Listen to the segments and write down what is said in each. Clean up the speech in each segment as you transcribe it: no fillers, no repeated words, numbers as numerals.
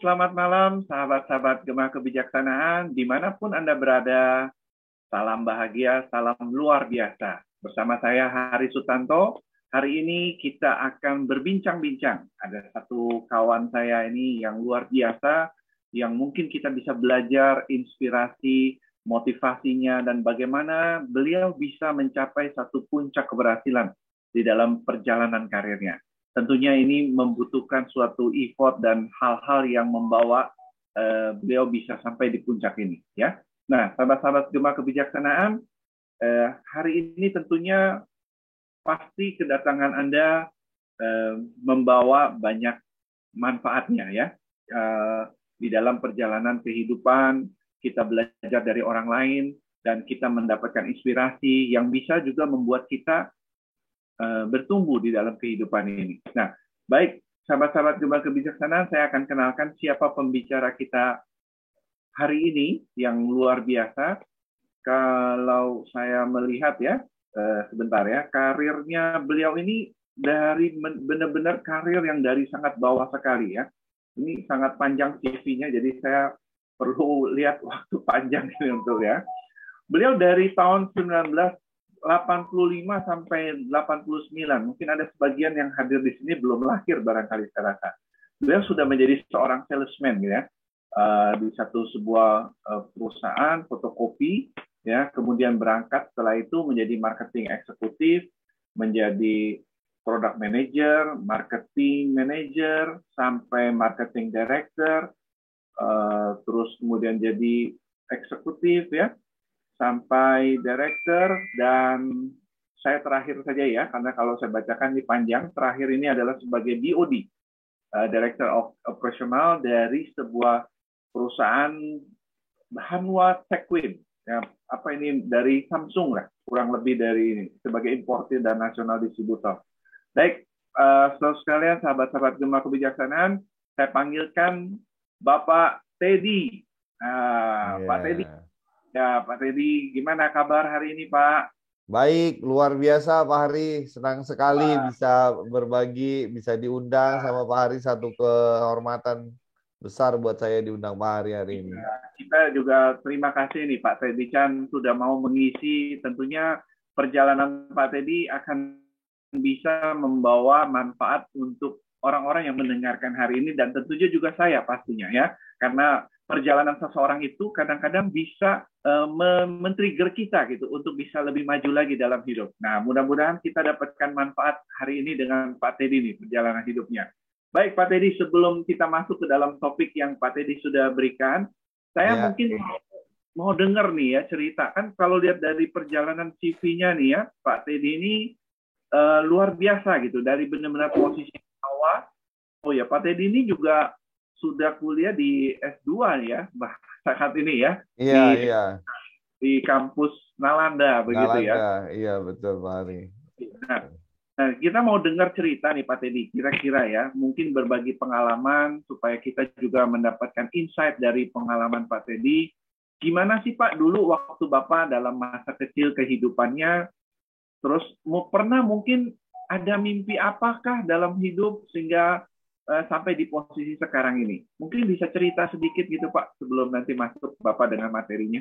selamat malam sahabat-sahabat Gema Kebijaksanaan, dimanapun Anda berada, salam bahagia, salam luar biasa. Bersama saya Hari Sutanto, hari ini kita akan berbincang-bincang. Ada satu kawan saya ini yang luar biasa, yang mungkin kita bisa belajar inspirasi, motivasinya, dan bagaimana beliau bisa mencapai satu puncak keberhasilan di dalam perjalanan karirnya. Tentunya ini membutuhkan suatu effort dan hal-hal yang membawa beliau bisa sampai di puncak ini. Ya. Nah, sahabat-sahabat Gema Kebijaksanaan, hari ini tentunya pasti kedatangan Anda membawa banyak manfaatnya ya. Di dalam perjalanan kehidupan, kita belajar dari orang lain, dan kita mendapatkan inspirasi yang bisa juga membuat kita bertumbuh di dalam kehidupan ini. Nah, baik sahabat-sahabat Gema Kebijaksanaan, saya akan kenalkan siapa pembicara kita hari ini yang luar biasa. Kalau saya melihat ya, sebentar ya, karirnya beliau ini dari benar-benar karir yang dari sangat bawah sekali ya. Ini sangat panjang CV-nya, jadi saya perlu lihat waktu panjang ini untuk ya. Beliau dari tahun 1985 sampai 89. Mungkin ada sebagian yang hadir di sini belum lahir barangkali saya rasa. Beliau sudah menjadi seorang salesman ya, di sebuah perusahaan fotokopi ya, kemudian berangkat setelah itu menjadi marketing eksekutif, menjadi product manager, marketing manager, sampai marketing director, terus kemudian jadi eksekutif ya, sampai director, dan saya terakhir saja ya, karena kalau saya bacakan ini panjang, terakhir ini adalah sebagai DOD, Director of Operational dari sebuah perusahaan Hanwha Techwin, ya, apa ini dari Samsung lah, kurang lebih dari ini, sebagai importer dan nasional distributor. Baik, saudara sekalian, sahabat-sahabat Gema Kebijaksanaan, saya panggilkan Bapak Teddy. Pak Teddy. Ya, Pak Teddy, gimana kabar hari ini, Pak? Baik, luar biasa Pak Hari. Senang sekali bisa berbagi, bisa diundang sama Pak Hari. Satu kehormatan besar buat saya diundang Pak Hari hari ini. Kita juga terima kasih nih Pak Teddy Chan sudah mau mengisi. Tentunya perjalanan Pak Teddy akan bisa membawa manfaat untuk orang-orang yang mendengarkan hari ini, dan tentunya juga saya pastinya ya. Karena perjalanan seseorang itu kadang-kadang bisa men-trigger kita gitu untuk bisa lebih maju lagi dalam hidup. Nah, mudah-mudahan kita dapatkan manfaat hari ini dengan Pak Teddy nih, perjalanan hidupnya. Baik Pak Teddy, sebelum kita masuk ke dalam topik yang Pak Teddy sudah berikan, saya mungkin mau dengar nih ya cerita. Kan kalau lihat dari perjalanan CV-nya nih ya, Pak Teddy ini luar biasa gitu, dari benar-benar posisi awal. Oh ya, Pak Teddy ini juga sudah kuliah di S2 ya, saat ini ya. Iya. Di kampus Nalanda, begitu ya. Iya, betul Pak Hari. Nah, kita mau dengar cerita nih Pak Teddy, kira-kira ya, mungkin berbagi pengalaman supaya kita juga mendapatkan insight dari pengalaman Pak Teddy. Gimana sih Pak dulu waktu Bapak dalam masa kecil kehidupannya, terus pernah mungkin ada mimpi apakah dalam hidup sehingga sampai di posisi sekarang ini. Mungkin bisa cerita sedikit gitu Pak, sebelum nanti masuk Bapak dengan materinya.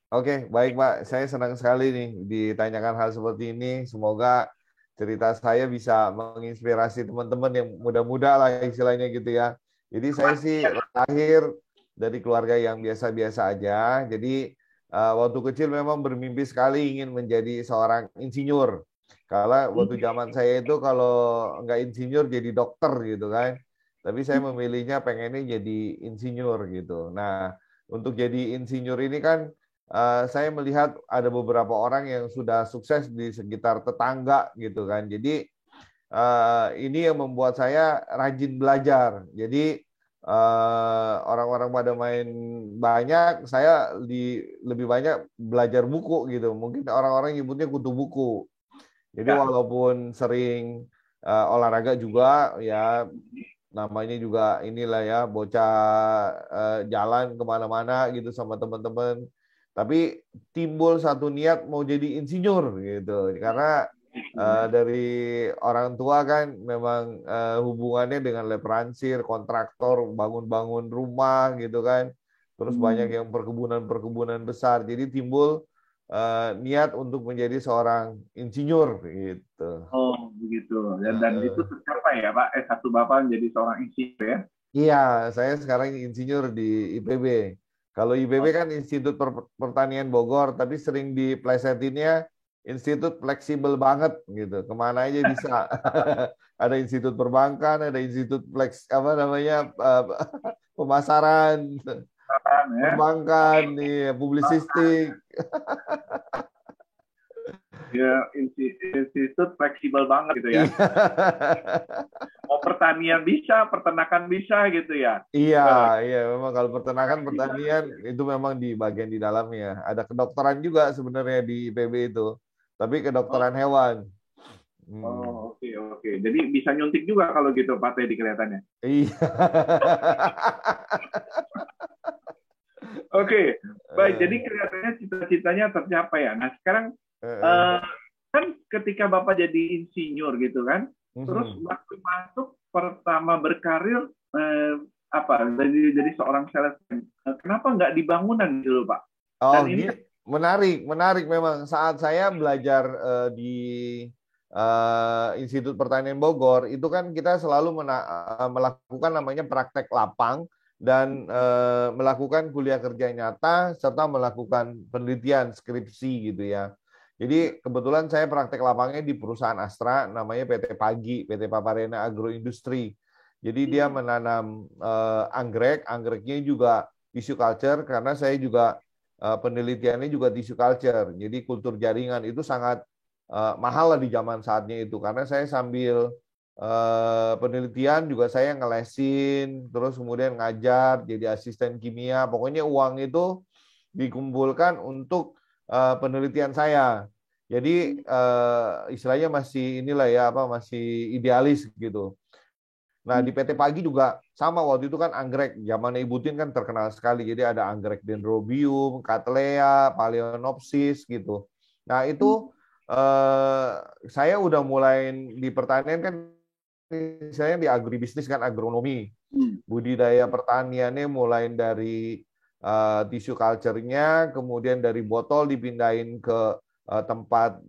Oke, baik Pak. Saya senang sekali nih ditanyakan hal seperti ini. Semoga cerita saya bisa menginspirasi teman-teman yang muda-muda lah istilahnya gitu ya. Jadi saya sih lahir dari keluarga yang biasa-biasa aja. Jadi waktu kecil memang bermimpi sekali ingin menjadi seorang insinyur. Karena waktu zaman saya itu kalau nggak insinyur jadi dokter gitu kan. Tapi saya memilihnya pengennya jadi insinyur gitu. Nah, untuk jadi insinyur ini kan saya melihat ada beberapa orang yang sudah sukses di sekitar tetangga gitu kan. Jadi ini yang membuat saya rajin belajar. Jadi orang-orang pada main banyak, saya lebih banyak belajar buku gitu. Mungkin orang-orang nyebutnya kutu buku. Jadi walaupun sering olahraga juga ya, namanya juga inilah ya, bocah jalan kemana-mana gitu sama teman-teman. Tapi timbul satu niat mau jadi insinyur gitu. Karena dari orang tua kan memang hubungannya dengan lepransir, kontraktor, bangun-bangun rumah gitu kan. Terus banyak yang perkebunan-perkebunan besar. Jadi timbul niat untuk menjadi seorang insinyur gitu. Oh, begitu. Dan itu Heeh. tercapai ya, Pak. S1 Bapak menjadi seorang insinyur ya. Iya, saya sekarang insinyur di IPB. Kalau IPB Oh, kan Institut Pertanian Bogor, tapi sering diplesetinnya institut fleksibel banget gitu. Kemana aja bisa. Ada institut perbankan, ada institut apa namanya pemasaran, keren ya. perbankan, nih, publisistik. Ya, institut fleksibel banget gitu ya. Iya, Mau pertanian bisa, peternakan bisa gitu ya. iya, Wah, iya. Memang kalau peternakan, pertanian itu memang di bagian di dalamnya. Ada kedokteran juga sebenarnya di IPB itu, tapi kedokteran oh, hewan. Hmm. oh, oke, oke. Jadi bisa nyuntik juga kalau gitu Pak Teddy kelihatannya. Iya. Oke, baik. Jadi Eh, kelihatannya cita-citanya tercapai ya. Nah, sekarang eh, eh, kan ketika Bapak jadi insinyur gitu kan, terus mhm. waktu masuk pertama berkarir apa jadi seorang salesman, kenapa nggak di bangunan gitu Pak? Oh, Dan ini gini, kan menarik, menarik memang. Saat saya belajar di Institut Pertanian Bogor, itu kan kita selalu melakukan namanya praktek lapang dan melakukan kuliah kerja nyata serta melakukan penelitian skripsi gitu ya. Jadi kebetulan saya praktek lapangnya di perusahaan Astra, namanya PT Pagi, PT Paparena Agroindustri. Jadi dia menanam anggrek, anggreknya juga tissue culture karena saya juga penelitiannya juga tissue culture. Jadi kultur jaringan itu sangat mahal lah di zaman saatnya itu karena saya sambil penelitian juga saya ngelesin, terus kemudian ngajar jadi asisten kimia. Pokoknya uang itu dikumpulkan untuk penelitian saya. Jadi istilahnya masih inilah ya apa masih idealis gitu. Nah, di PT Pagi juga sama waktu itu kan anggrek zaman Ibu Tin kan terkenal sekali. Jadi ada anggrek dendrobium, cattleya, phalaenopsis gitu. Nah, itu eh, saya udah mulai di pertanian kan saya di agribisnis kan agronomi. Budidaya pertaniannya mulai dari tissue culture-nya, kemudian dari botol dipindahin ke tempat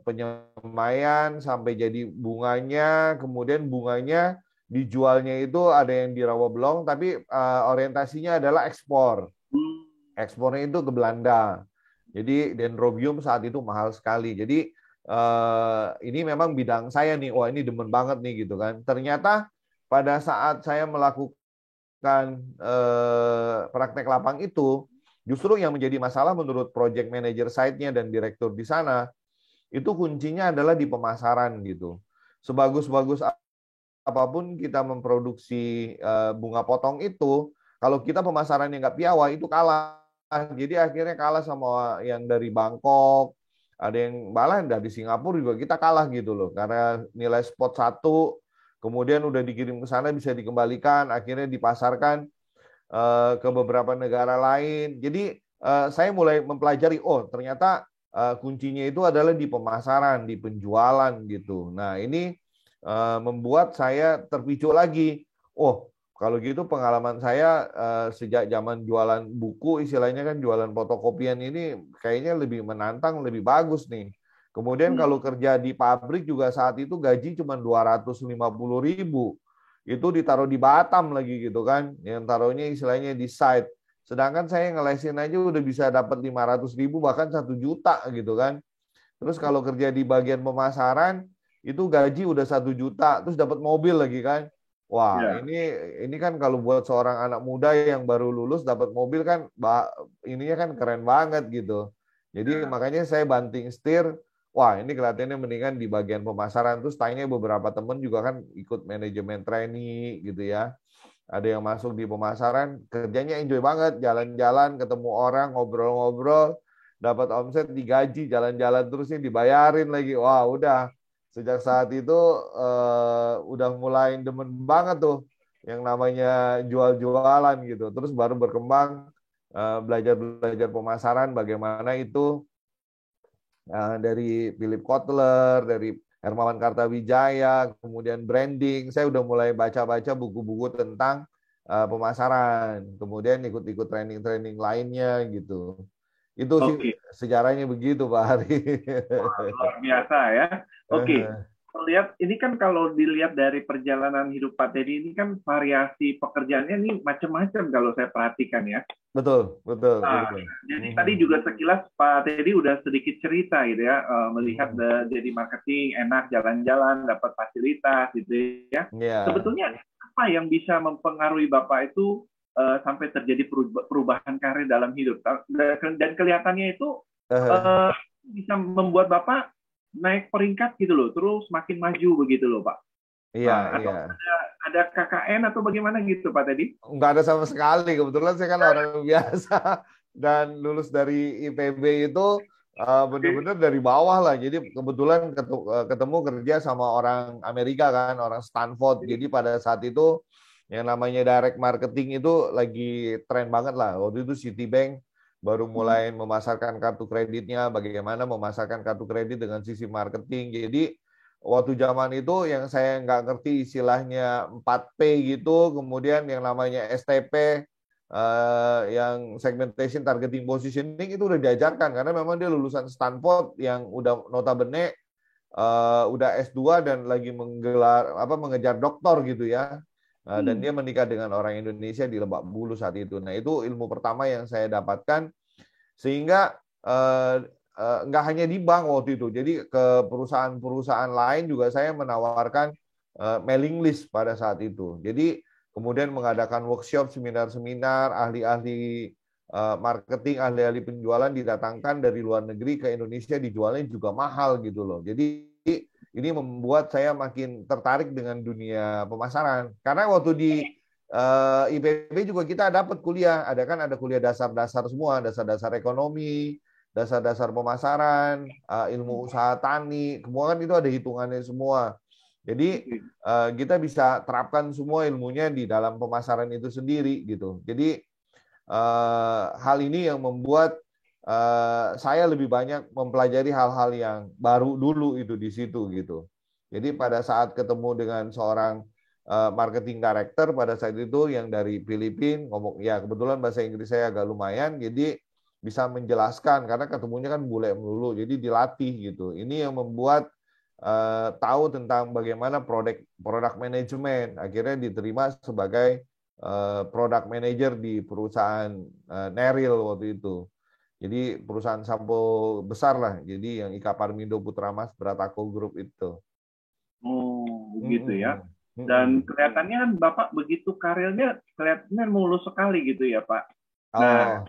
penyemaian sampai jadi bunganya, kemudian bunganya dijualnya itu ada yang di Rawabelong, tapi orientasinya adalah ekspor. Ekspornya itu ke Belanda. Jadi dendrobium saat itu mahal sekali. Jadi ini memang bidang saya nih. Wah ini demen banget nih gitu kan. Ternyata pada saat saya melakukan praktek lapang itu, justru yang menjadi masalah menurut project manager site-nya dan direktur di sana, itu kuncinya adalah di pemasaran gitu. Sebagus-bagus apapun kita memproduksi bunga potong itu, kalau kita pemasarannya nggak piawai itu kalah. Jadi akhirnya kalah sama yang dari Bangkok, ada yang malah dari Singapura juga kita kalah gitu loh, karena nilai spot satu, kemudian udah dikirim ke sana bisa dikembalikan, akhirnya dipasarkan ke beberapa negara lain. Jadi saya mulai mempelajari, oh ternyata kuncinya itu adalah di pemasaran, di penjualan gitu. Nah ini membuat saya terpicu lagi. Oh kalau gitu pengalaman saya sejak zaman jualan buku, istilahnya kan jualan fotokopian ini kayaknya lebih menantang, lebih bagus nih. Kemudian kalau kerja di pabrik juga saat itu gaji cuma 250.000, itu ditaruh di Batam lagi gitu kan, yang taruhnya istilahnya di site. Sedangkan saya ngelesin aja udah bisa dapat 500.000 bahkan 1 juta gitu kan. Terus kalau kerja di bagian pemasaran itu gaji udah 1 juta, terus dapat mobil lagi kan. Wah ya, ini kan kalau buat seorang anak muda yang baru lulus dapat mobil kan, ininya kan keren banget gitu. Jadi ya. makanya saya banting setir. Wah, ini kelihatannya mendingan di bagian pemasaran. Terus tanya beberapa temen juga kan ikut manajemen trainee gitu ya. Ada yang masuk di pemasaran, kerjanya enjoy banget, jalan-jalan, ketemu orang, ngobrol-ngobrol, dapat omset, digaji, jalan-jalan terusnya dibayarin lagi. Wah, udah. Sejak saat itu udah mulai demen banget tuh yang namanya jual-jualan gitu. Terus baru berkembang belajar-belajar pemasaran, bagaimana itu dari Philip Kotler, dari Hermawan Kartawijaya, kemudian branding. Saya udah mulai baca-baca buku-buku tentang pemasaran, kemudian ikut-ikut training-training lainnya gitu. Itu sih Oke. sejarahnya begitu, Pak Hari. Luar biasa ya. Oke, lihat ini kan kalau dilihat dari perjalanan hidup Pak Teddy ini kan variasi pekerjaannya ini macam-macam kalau saya perhatikan ya. Betul, betul, Nah, betul. jadi tadi juga sekilas Pak Teddy udah sedikit cerita gitu ya, melihat jadi marketing enak jalan-jalan, dapat fasilitas gitu ya. Ya. Sebetulnya apa yang bisa mempengaruhi Bapak itu sampai terjadi perubahan karir dalam hidup? Dan kelihatannya itu bisa membuat Bapak naik peringkat gitu loh, terus makin maju begitu loh Pak. Iya, Atau iya. ada KKN atau bagaimana gitu Pak Teddy? Nggak ada sama sekali. Kebetulan saya kan orang biasa dan lulus dari IPB itu benar-benar dari bawah lah. Jadi kebetulan ketemu kerja sama orang Amerika kan, orang Stanford. Jadi pada saat itu yang namanya direct marketing itu lagi tren banget lah. Waktu itu Citibank baru mulai memasarkan kartu kreditnya, bagaimana memasarkan kartu kredit dengan sisi marketing. Jadi waktu zaman itu yang saya nggak ngerti istilahnya 4P gitu, kemudian yang namanya STP, yang segmentation targeting positioning itu udah diajarkan karena memang dia lulusan Stanford yang udah notabene udah S2 dan lagi mengejar doktor gitu ya. Dan dia menikah dengan orang Indonesia di Lebak Bulus saat itu. Nah, itu ilmu pertama yang saya dapatkan sehingga nggak hanya di bank waktu itu. Jadi ke perusahaan-perusahaan lain juga saya menawarkan mailing list pada saat itu. Jadi kemudian mengadakan workshop, seminar-seminar, ahli-ahli marketing, ahli-ahli penjualan didatangkan dari luar negeri ke Indonesia, dijualnya juga mahal gitu loh. Jadi ini membuat saya makin tertarik dengan dunia pemasaran. Karena waktu di IPB juga kita dapat kuliah, ada kuliah dasar-dasar semua, dasar-dasar ekonomi, dasar-dasar pemasaran, ilmu usaha tani, semua kan itu ada hitungannya semua. Jadi kita bisa terapkan semua ilmunya di dalam pemasaran itu sendiri gitu. Jadi hal ini yang membuat saya lebih banyak mempelajari hal-hal yang baru dulu itu di situ gitu. Jadi pada saat ketemu dengan seorang marketing director pada saat itu yang dari Filipina ngomong ya kebetulan bahasa Inggris saya agak lumayan jadi bisa menjelaskan karena ketemunya kan bule melulu jadi dilatih gitu. Ini yang membuat tahu tentang bagaimana produk manajemen akhirnya diterima sebagai product manager di perusahaan Neril waktu itu. Jadi perusahaan sampo besar lah. Jadi yang Ika Parmindo Putra Mas Brataco Group itu. Oh, begitu ya. Dan Mm-mm. kelihatannya kan Bapak begitu karirnya kelihatannya mulus sekali gitu ya Pak. Nah, Oh,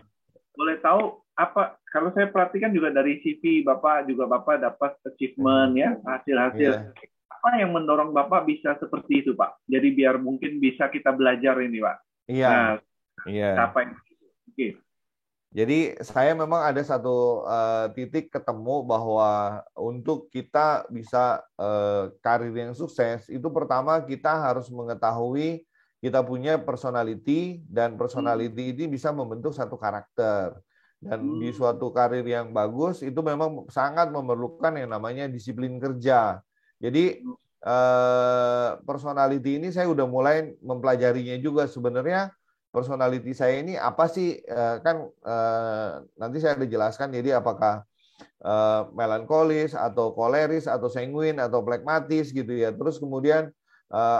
boleh tahu apa kalau saya perhatikan juga dari CV Bapak juga Bapak dapat achievement ya, hasil-hasil. iya, Apa yang mendorong Bapak bisa seperti itu Pak? Jadi biar mungkin bisa kita belajar ini Pak. iya, Nah, iya. apa yang oke. Jadi saya memang ada satu titik ketemu bahwa untuk kita bisa karir yang sukses itu pertama kita harus mengetahui kita punya personality dan personality ini bisa membentuk satu karakter. Dan di suatu karir yang bagus itu memang sangat memerlukan yang namanya disiplin kerja. Jadi personality ini saya udah mulai mempelajarinya juga sebenarnya personality saya ini apa sih kan nanti saya ada jelaskan jadi apakah melankolis atau koleris atau sanguin atau plekmatis gitu ya. Terus kemudian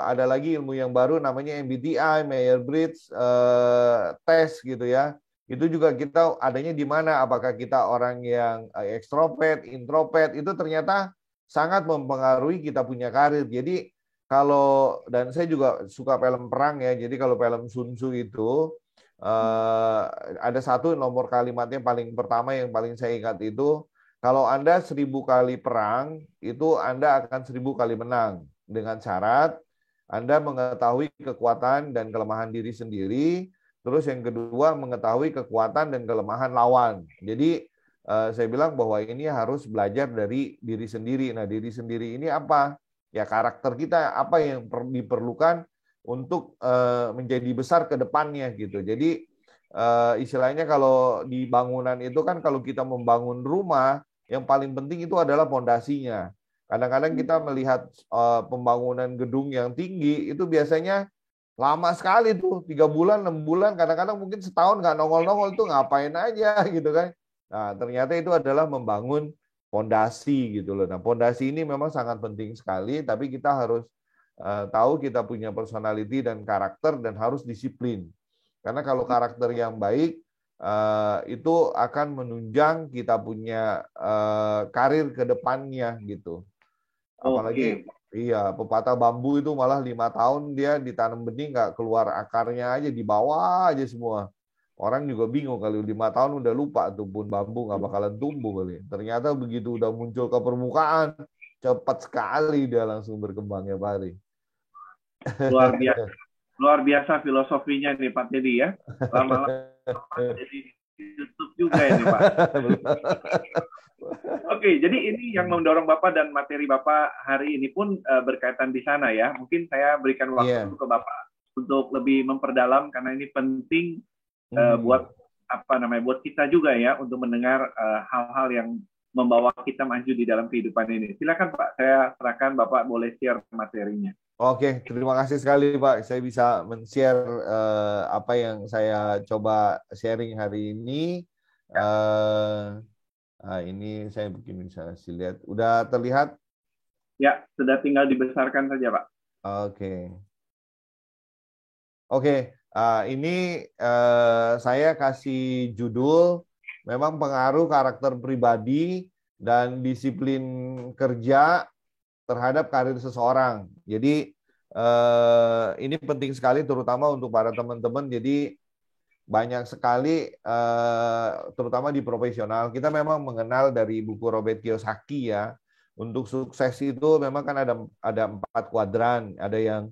ada lagi ilmu yang baru namanya MBTI, Myers-Briggs test gitu ya. Itu juga kita adanya di mana apakah kita orang yang ekstrovert, introvert itu ternyata sangat mempengaruhi kita punya karir. Jadi kalau dan saya juga suka film perang ya. Jadi kalau film Sun Tzu itu ada satu nomor kalimatnya paling pertama yang paling saya ingat itu kalau Anda 1000 kali perang itu Anda akan 1000 kali menang dengan syarat Anda mengetahui kekuatan dan kelemahan diri sendiri. Terus yang kedua mengetahui kekuatan dan kelemahan lawan. Jadi saya bilang bahwa ini harus belajar dari diri sendiri. Nah diri sendiri ini apa? Ya karakter kita apa yang diperlukan untuk menjadi besar ke depannya gitu. Jadi istilahnya kalau di bangunan itu kan kalau kita membangun rumah yang paling penting itu adalah pondasinya. Kadang-kadang kita melihat pembangunan gedung yang tinggi itu biasanya lama sekali tuh, 3 bulan, 6 bulan, kadang-kadang mungkin setahun nggak nongol-nongol tuh ngapain aja gitu kan. Nah, ternyata itu adalah membangun pondasi gitu loh. Nah, pondasi ini memang sangat penting sekali, tapi kita harus tahu kita punya personality dan karakter dan harus disiplin. Karena kalau karakter yang baik itu akan menunjang kita punya karir ke depannya gitu. Apalagi Oke. iya, pepatah bambu itu malah 5 tahun dia ditanam benih nggak keluar akarnya aja di bawah aja semua. Orang juga bingung kali 5 tahun udah lupa tuh pun bambu nggak bakalan tumbuh kali. Ternyata begitu udah muncul ke permukaan cepat sekali dia langsung berkembang ya Pak Ari. Luar biasa, luar biasa filosofinya nih Pak Teddy ya. Lama-lama jadi YouTube juga ini Pak. Oke, jadi ini yang mendorong Bapak dan materi Bapak hari ini pun berkaitan di sana ya. Mungkin saya berikan waktu Iya. ke Bapak untuk lebih memperdalam karena ini penting buat buat kita juga ya untuk mendengar hal-hal yang membawa kita maju di dalam kehidupan ini. Silakan Pak, saya serahkan Bapak boleh share materinya. Oke, terima kasih sekali Pak. Saya bisa men-share apa yang saya coba sharing hari ini. Ini saya bikin bisa lihat. Udah terlihat? Ya, sudah tinggal dibesarkan saja Pak. Oke. Ini saya kasih judul memang pengaruh karakter pribadi dan disiplin kerja terhadap karir seseorang. Jadi ini penting sekali terutama untuk para teman-teman. Jadi banyak sekali terutama di profesional kita memang mengenal dari buku Robert Kiyosaki ya. Untuk sukses itu memang kan ada 4 kuadran, ada yang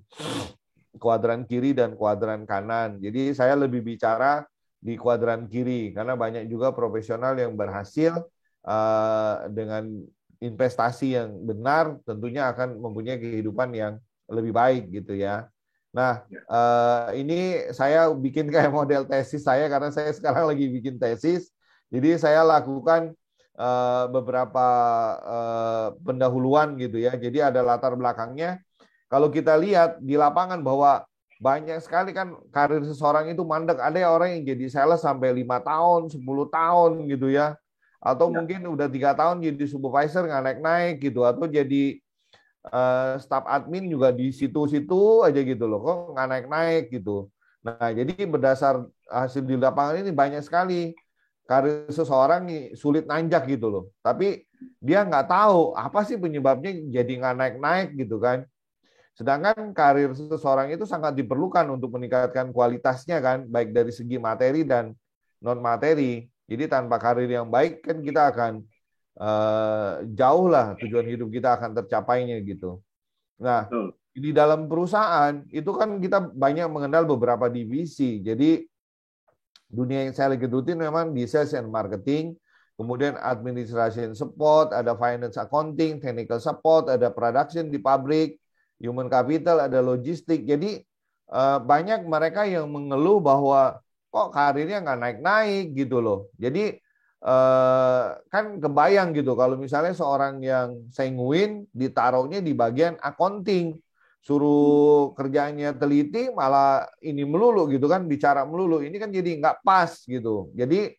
kuadran kiri dan kuadran kanan. Jadi saya lebih bicara di kuadran kiri karena banyak juga profesional yang berhasil dengan investasi yang benar tentunya akan mempunyai kehidupan yang lebih baik gitu ya. Nah, ini saya bikin kayak model tesis saya karena saya sekarang lagi bikin tesis. Jadi saya lakukan beberapa pendahuluan gitu ya. Jadi ada latar belakangnya. Kalau kita lihat di lapangan bahwa banyak sekali kan karir seseorang itu mandek. Ada orang yang jadi sales sampai 5 tahun, 10 tahun gitu ya. Atau mungkin udah 3 tahun jadi supervisor nggak naik-naik gitu. Atau jadi staff admin juga di situ-situ aja gitu loh. Kok nggak naik-naik gitu. Nah, jadi berdasar hasil di lapangan ini banyak sekali karir seseorang sulit nanjak gitu loh. Tapi dia nggak tahu apa sih penyebabnya jadi nggak naik-naik gitu kan. Sedangkan karir seseorang itu sangat diperlukan untuk meningkatkan kualitasnya kan, baik dari segi materi dan non materi. Jadi tanpa karir yang baik kan kita akan jauh lah tujuan hidup kita akan tercapainya gitu. Nah, di dalam perusahaan itu kan kita banyak mengenal beberapa divisi. Jadi dunia yang saya lagi rutin memang di sales and marketing, kemudian administration support, ada finance accounting, technical support, ada production di pabrik, human capital, ada logistik. Jadi banyak mereka yang mengeluh bahwa kok karirnya nggak naik-naik gitu loh. Jadi kan kebayang gitu kalau misalnya seorang yang sanguin ditaruhnya di bagian accounting, suruh kerjanya teliti malah ini melulu gitu kan, bicara melulu, ini kan jadi nggak pas gitu. Jadi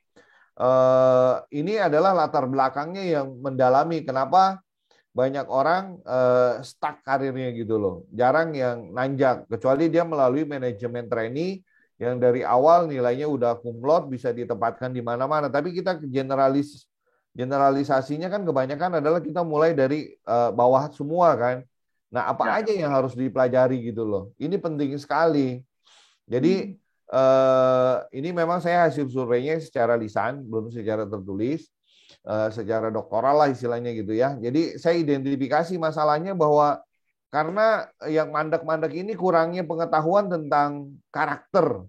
ini adalah latar belakangnya yang mendalami kenapa banyak orang stuck karirnya gitu loh, jarang yang nanjak kecuali dia melalui manajemen trainee yang dari awal nilainya udah cum laude bisa ditempatkan di mana-mana. Tapi kita generalisasinya kan kebanyakan adalah kita mulai dari bawah semua kan. Nah, apa aja yang harus dipelajari gitu loh. Ini penting sekali. Jadi ini memang saya hasil surveinya secara lisan, belum secara tertulis, secara doktoral lah istilahnya gitu ya. Jadi saya identifikasi masalahnya bahwa karena yang mandek-mandek ini kurangnya pengetahuan tentang karakter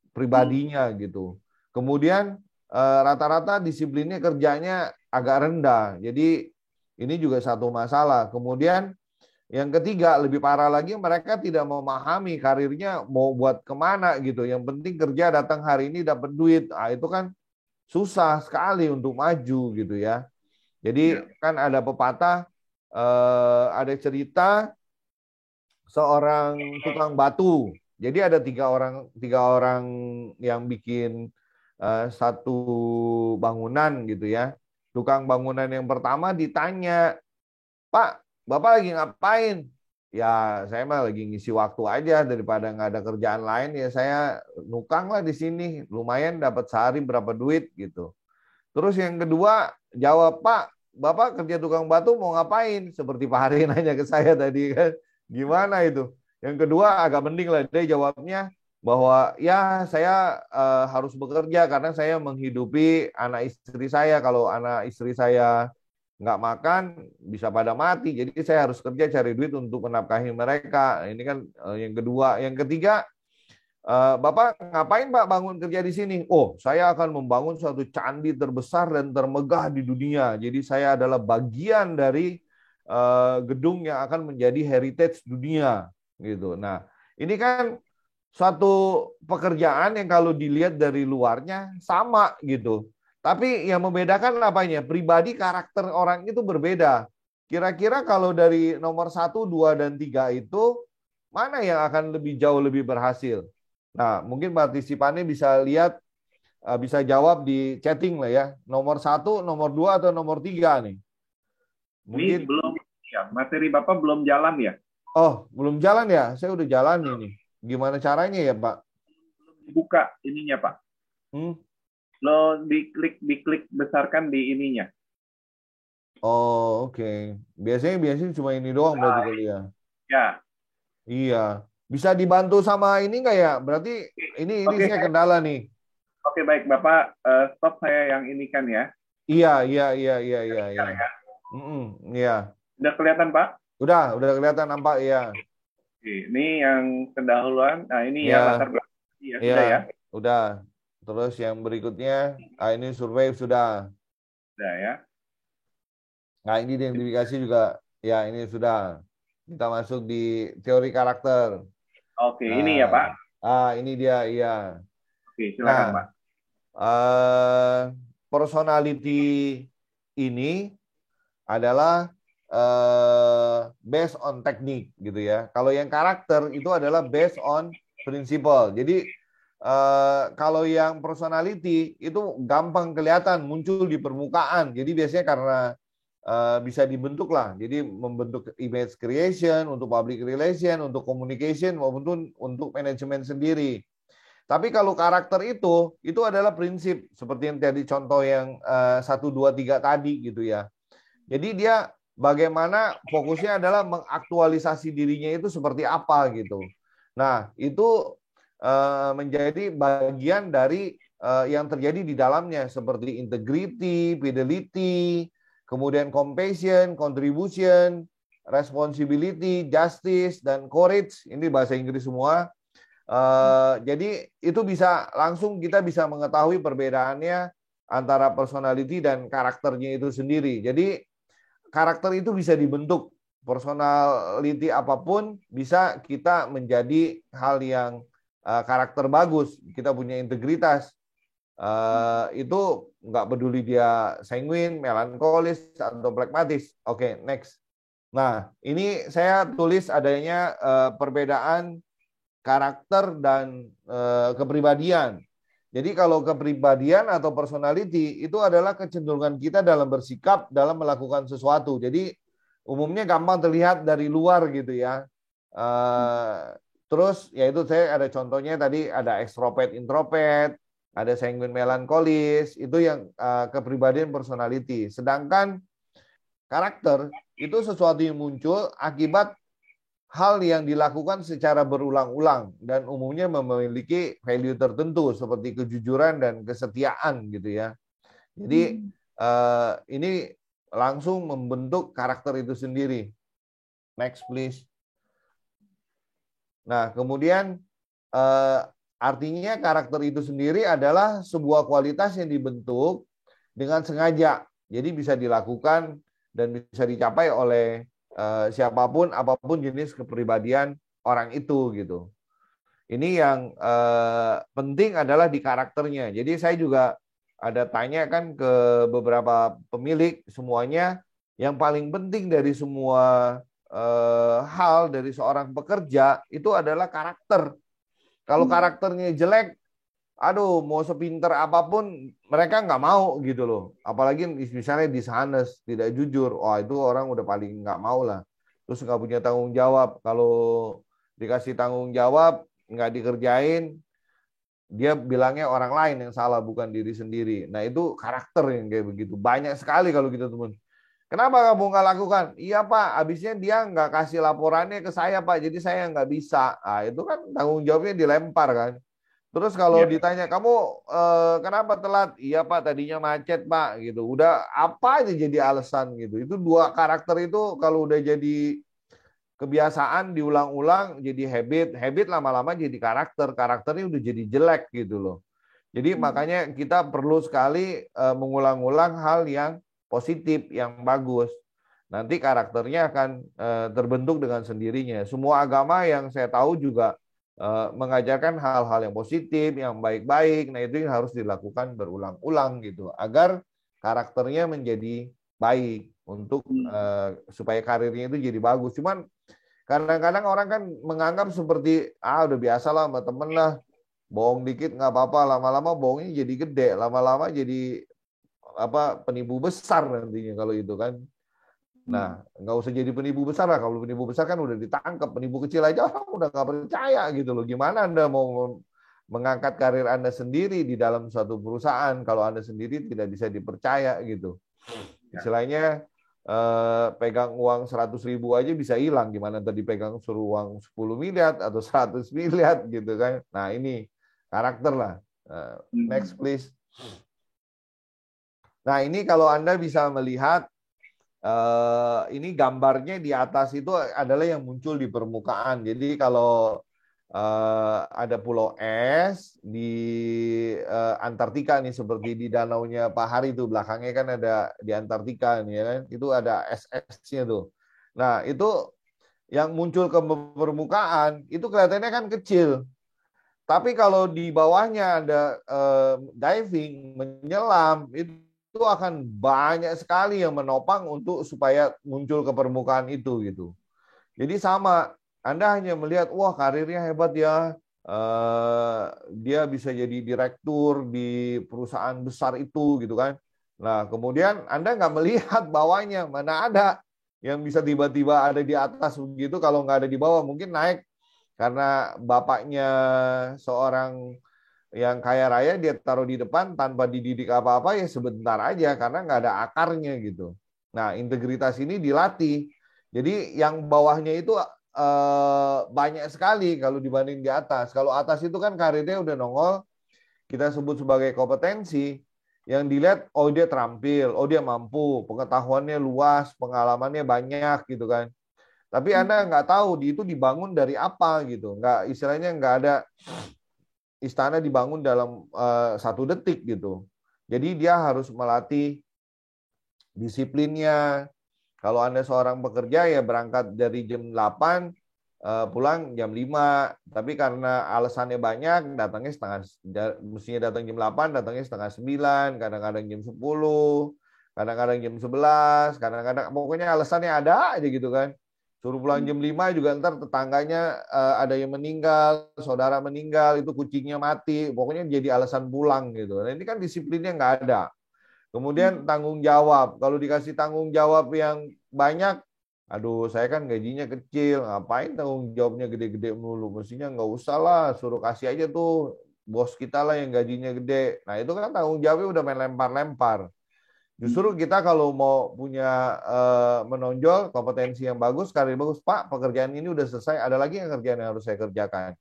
pribadinya gitu. Kemudian rata-rata disiplinnya kerjanya agak rendah. Jadi ini juga satu masalah. Kemudian yang ketiga lebih parah lagi mereka tidak memahami karirnya mau buat kemana gitu. Yang penting kerja datang hari ini dapat duit. Nah, itu kan susah sekali untuk maju gitu ya. Jadi Ya. kan ada pepatah, ada cerita seorang tukang batu. Jadi ada tiga orang yang bikin satu bangunan gitu ya. Tukang bangunan yang pertama ditanya, Pak, Bapak lagi ngapain? Ya, saya mah lagi ngisi waktu aja daripada nggak ada kerjaan lain ya saya nukang lah di sini. Lumayan dapat sehari berapa duit gitu. Terus yang kedua jawab, Pak, Bapak kerja tukang batu mau ngapain? Seperti Pak Hari nanya ke saya tadi kan. Gimana itu? Yang kedua agak mending lah dia jawabnya bahwa ya saya harus bekerja karena saya menghidupi anak istri saya. Kalau anak istri saya nggak makan bisa pada mati. Jadi saya harus kerja cari duit untuk menafkahi mereka. Ini kan yang kedua. Yang ketiga, Bapak ngapain Pak bangun kerja di sini? Oh, saya akan membangun suatu candi terbesar dan termegah di dunia. Jadi saya adalah bagian dari gedung yang akan menjadi heritage dunia gitu. Nah, ini kan suatu pekerjaan yang kalau dilihat dari luarnya sama gitu. Tapi yang membedakan apanya? Pribadi karakter orang itu berbeda. Kira-kira kalau dari nomor 1, 2, dan 3 itu mana yang akan lebih jauh lebih berhasil? Nah, mungkin partisipannya bisa lihat, bisa jawab di chatting lah ya. Nomor 1, nomor 2, atau nomor 3 nih. Ini Mungkin, belum, ya, materi Bapak belum jalan ya? oh belum jalan ya? Saya udah jalan ini. Gimana caranya ya Pak? Belum dibuka ininya Pak. Hmm? Lo diklik besarkan di ininya. Oh, oke. Biasanya cuma ini doang berarti kali ya. Ya, Iya. Bisa dibantu sama ini nggak ya? Berarti ini oke, saya kendala nih. oke baik Bapak, stop saya yang ini kan ya. Iya, iya, iya, iya, iya, iya. Bentar ya. Mm-mm, iya. Udah kelihatan Pak? Udah kelihatan nampak ya. Oke, ini yang pendahuluan. Nah ini ya Iya, latar belakang ya iya. sudah ya. Udah. Terus yang berikutnya, ini survei sudah. Sudah ya. Nah, ini identifikasi juga. Ya, ini sudah. Kita masuk di teori karakter. Oke, ini ya Nah, Pak. ini dia, iya. Oke, silakan Pak. Nah, personality ini adalah based on teknik gitu ya. Kalau yang karakter itu adalah based on principle. Jadi kalau yang personality itu gampang kelihatan muncul di permukaan. Jadi biasanya karena bisa dibentuk lah. Jadi membentuk image creation untuk public relation, untuk communication maupun untuk manajemen sendiri. Tapi kalau karakter itu adalah prinsip seperti yang tadi contoh yang 1, 2, 3 tadi gitu ya. Jadi dia bagaimana fokusnya adalah mengaktualisasi dirinya itu seperti apa gitu. Nah, itu menjadi bagian dari yang terjadi di dalamnya seperti integrity, fidelity, kemudian compassion, contribution, responsibility, justice, dan courage. Ini bahasa Inggris semua. Jadi itu bisa langsung kita bisa mengetahui perbedaannya antara personality dan karakternya itu sendiri. Jadi karakter itu bisa dibentuk, personality apapun bisa kita menjadi hal yang karakter bagus. Kita punya integritas. Itu nggak peduli dia sanguin, melankolis, atau pragmatis. Oke, next. Nah, ini saya tulis adanya perbedaan karakter dan kepribadian. Jadi kalau kepribadian atau personality itu adalah kecenderungan kita dalam bersikap, dalam melakukan sesuatu. Jadi umumnya gampang terlihat dari luar gitu ya. Terus yaitu saya ada contohnya tadi ada extrovert, introvert, ada sanguine, melankolis, itu yang kepribadian personality. Sedangkan karakter itu sesuatu yang muncul akibat hal yang dilakukan secara berulang-ulang dan umumnya memiliki value tertentu seperti kejujuran dan kesetiaan gitu ya. Jadi ini langsung membentuk karakter itu sendiri. Next please. Nah, kemudian artinya karakter itu sendiri adalah sebuah kualitas yang dibentuk dengan sengaja. Jadi bisa dilakukan dan bisa dicapai oleh siapapun, apapun jenis kepribadian orang itu gitu. Ini yang penting adalah di karakternya. Jadi saya juga ada tanya kan ke beberapa pemilik, semuanya yang paling penting dari semua hal dari seorang pekerja itu adalah karakter. Kalau karakternya jelek, aduh mau sepinter apapun mereka nggak mau gitu loh. Apalagi misalnya dishonest, tidak jujur, wah itu orang udah paling nggak mau lah. Terus nggak punya tanggung jawab. Kalau dikasih tanggung jawab nggak dikerjain, dia bilangnya orang lain yang salah bukan diri sendiri. Nah itu karakter yang kayak begitu. Banyak sekali kalau kita teman. Kenapa kamu nggak lakukan? Iya Pak, habisnya dia nggak kasih laporannya ke saya Pak, jadi saya nggak bisa. Nah itu kan tanggung jawabnya dilempar kan. Terus kalau Ya, ditanya kamu kenapa telat? Iya Pak, tadinya macet Pak gitu. Udah apa aja jadi alasan gitu. Itu dua karakter itu kalau udah jadi kebiasaan diulang-ulang jadi habit lama-lama jadi karakternya udah jadi jelek gitu loh. Jadi makanya kita perlu sekali mengulang-ulang hal yang positif, yang bagus. Nanti karakternya akan terbentuk dengan sendirinya. Semua agama yang saya tahu juga mengajarkan hal-hal yang positif, yang baik-baik. Nah itu yang harus dilakukan berulang-ulang gitu, agar karakternya menjadi baik untuk supaya karirnya itu jadi bagus. Cuman kadang-kadang orang kan menganggap seperti udah biasa lah sama temen lah, bohong dikit nggak apa-apa, lama-lama bohongnya jadi gede, lama-lama jadi apa penipu besar nantinya kalau itu kan. Nah, nggak usah jadi penipu besar lah. Kalau penipu besar kan udah ditangkap, penipu kecil aja orang udah nggak percaya gitu loh. Gimana Anda mau mengangkat karir Anda sendiri di dalam suatu perusahaan kalau Anda sendiri tidak bisa dipercaya gitu. Istilahnya pegang uang 100.000 aja bisa hilang, gimana tadi pegang suruh uang 10 miliar atau 100 miliar gitu kan. Nah ini karakter lah. Next please. Nah ini kalau Anda bisa melihat ini gambarnya di atas itu adalah yang muncul di permukaan. Jadi kalau ada pulau es di Antartika nih, seperti di danaunya Pak Hari itu belakangnya kan ada di Antartika nih ya kan, itu ada es-esnya tuh. Nah itu yang muncul ke permukaan itu kelihatannya kan kecil, tapi kalau di bawahnya ada diving menyelam itu akan banyak sekali yang menopang untuk supaya muncul ke permukaan itu gitu. Jadi sama, Anda hanya melihat, wah karirnya hebat ya, dia bisa jadi direktur di perusahaan besar itu gitu kan. Nah kemudian Anda nggak melihat bawahnya, mana ada yang bisa tiba-tiba ada di atas begitu, kalau nggak ada di bawah mungkin naik karena bapaknya seorang yang kaya raya dia taruh di depan tanpa dididik apa-apa ya sebentar aja karena nggak ada akarnya gitu. Nah integritas ini dilatih. Jadi yang bawahnya itu banyak sekali kalau dibanding di atas. Kalau atas itu kan karirnya udah nongol, kita sebut sebagai kompetensi. Yang dilihat, oh dia terampil, oh dia mampu, pengetahuannya luas, pengalamannya banyak gitu kan. Tapi Anda nggak tahu itu dibangun dari apa gitu. Nggak, istilahnya nggak ada istana dibangun dalam 1 detik gitu. Jadi dia harus melatih disiplinnya. Kalau Anda seorang pekerja ya berangkat dari jam 8, pulang jam 5. Tapi karena alasannya banyak, datangnya mestinya datang jam 8, datangnya setengah 9, kadang-kadang jam 10, kadang-kadang jam 11, kadang-kadang pokoknya alasannya ada aja gitu kan. Suruh pulang jam 5 juga ntar tetangganya ada yang meninggal, saudara meninggal, itu kucingnya mati, pokoknya jadi alasan pulang gitu. Nah ini kan disiplinnya nggak ada. Kemudian tanggung jawab. Kalau dikasih tanggung jawab yang banyak, aduh saya kan gajinya kecil, ngapain tanggung jawabnya gede-gede mulu. Mestinya nggak usah lah, suruh kasih aja tuh bos kita lah yang gajinya gede. Nah itu kan tanggung jawabnya udah main lempar-lempar. Justru kita kalau mau punya menonjol kompetensi yang bagus, karir bagus, Pak pekerjaan ini udah selesai, ada lagi yang kerjaan yang harus saya kerjakan.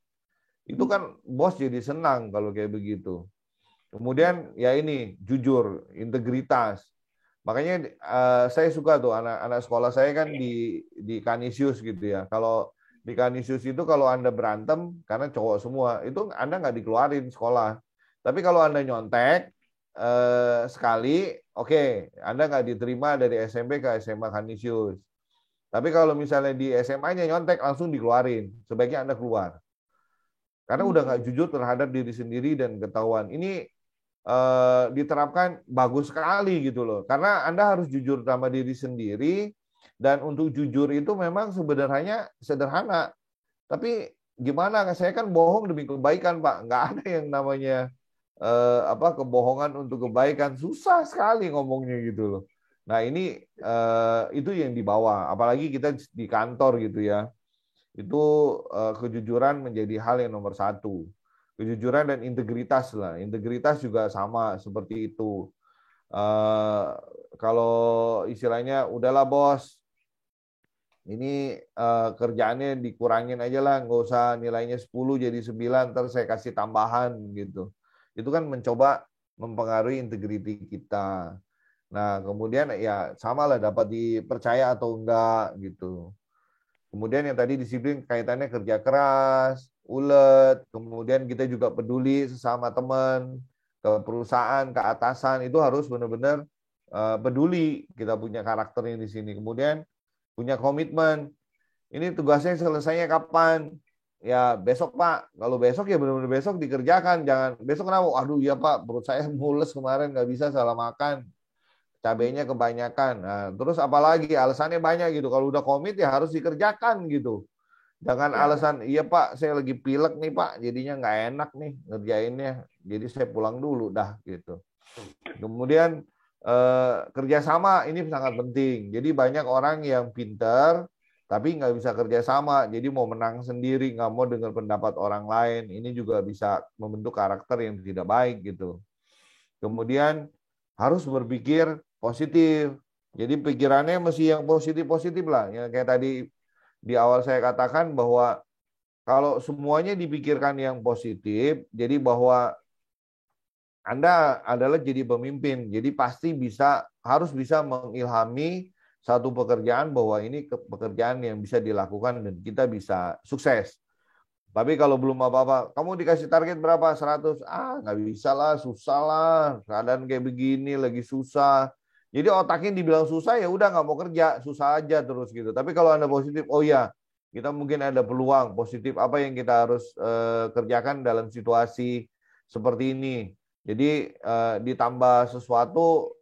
Itu kan bos jadi senang kalau kayak begitu. Kemudian ya ini jujur, integritas. Makanya saya suka tuh anak-anak sekolah saya kan di Kanisius gitu ya. Kalau di Kanisius itu kalau Anda berantem karena cowok semua, itu Anda nggak dikeluarin sekolah. Tapi kalau Anda nyontek sekali, oke, Anda nggak diterima dari SMP ke SMA Kanisius. Tapi kalau misalnya di SMA-nya nyontek langsung dikeluarin. Sebaiknya Anda keluar. Karena udah nggak jujur terhadap diri sendiri dan ketahuan. Ini diterapkan bagus sekali gitu loh. Karena Anda harus jujur sama diri sendiri, dan untuk jujur itu memang sebenarnya sederhana. Tapi gimana? Saya kan bohong demi kebaikan, Pak. Nggak ada yang namanya kebohongan untuk kebaikan. Susah sekali ngomongnya gitu loh. Nah ini itu yang dibawa. Apalagi kita di kantor gitu ya. Itu kejujuran menjadi hal yang nomor satu. Kejujuran dan integritas lah. Integritas juga sama seperti itu. Kalau istilahnya udahlah bos, ini kerjaannya dikurangin aja lah, nggak usah nilainya 10 jadi 9, ntar saya kasih tambahan gitu. Itu kan mencoba mempengaruhi integriti kita. Nah kemudian ya sama lah, dapat dipercaya atau enggak gitu. Kemudian yang tadi disiplin kaitannya kerja keras, ulet, kemudian kita juga peduli sesama teman, ke perusahaan, ke atasan, itu harus benar-benar peduli. Kita punya karakternya di sini. Kemudian punya komitmen. Ini tugasnya selesainya kapan? Ya besok Pak. Kalau besok ya benar-benar besok dikerjakan. Jangan besok kenapa? Aduh ya Pak, perut saya mules kemarin, nggak bisa, salah makan. Cabainya kebanyakan. Nah, terus apalagi alasannya banyak gitu. Kalau udah komit ya harus dikerjakan gitu. Jangan alasan, iya Pak, saya lagi pilek nih Pak, jadinya nggak enak nih ngerjainnya. Jadi saya pulang dulu dah gitu. Kemudian kerjasama ini sangat penting. Jadi banyak orang yang pintar tapi nggak bisa kerjasama. Jadi mau menang sendiri, nggak mau dengar pendapat orang lain. Ini juga bisa membentuk karakter yang tidak baik gitu. Kemudian harus berpikir positif. Jadi pikirannya mesti yang positif-positif lah. Ya, kayak tadi di awal saya katakan bahwa kalau semuanya dipikirkan yang positif, jadi bahwa Anda adalah jadi pemimpin. Jadi pasti harus bisa mengilhami satu pekerjaan bahwa ini pekerjaan yang bisa dilakukan dan kita bisa sukses. Tapi kalau belum apa-apa, kamu dikasih target berapa? 100. Nggak bisa lah, susah lah. Keadaan kayak begini, lagi susah. Jadi otaknya dibilang susah, ya udah nggak mau kerja. Susah aja terus gitu. Tapi kalau Anda positif, oh ya, kita mungkin ada peluang positif apa yang kita harus kerjakan dalam situasi seperti ini. Jadi ditambah sesuatu,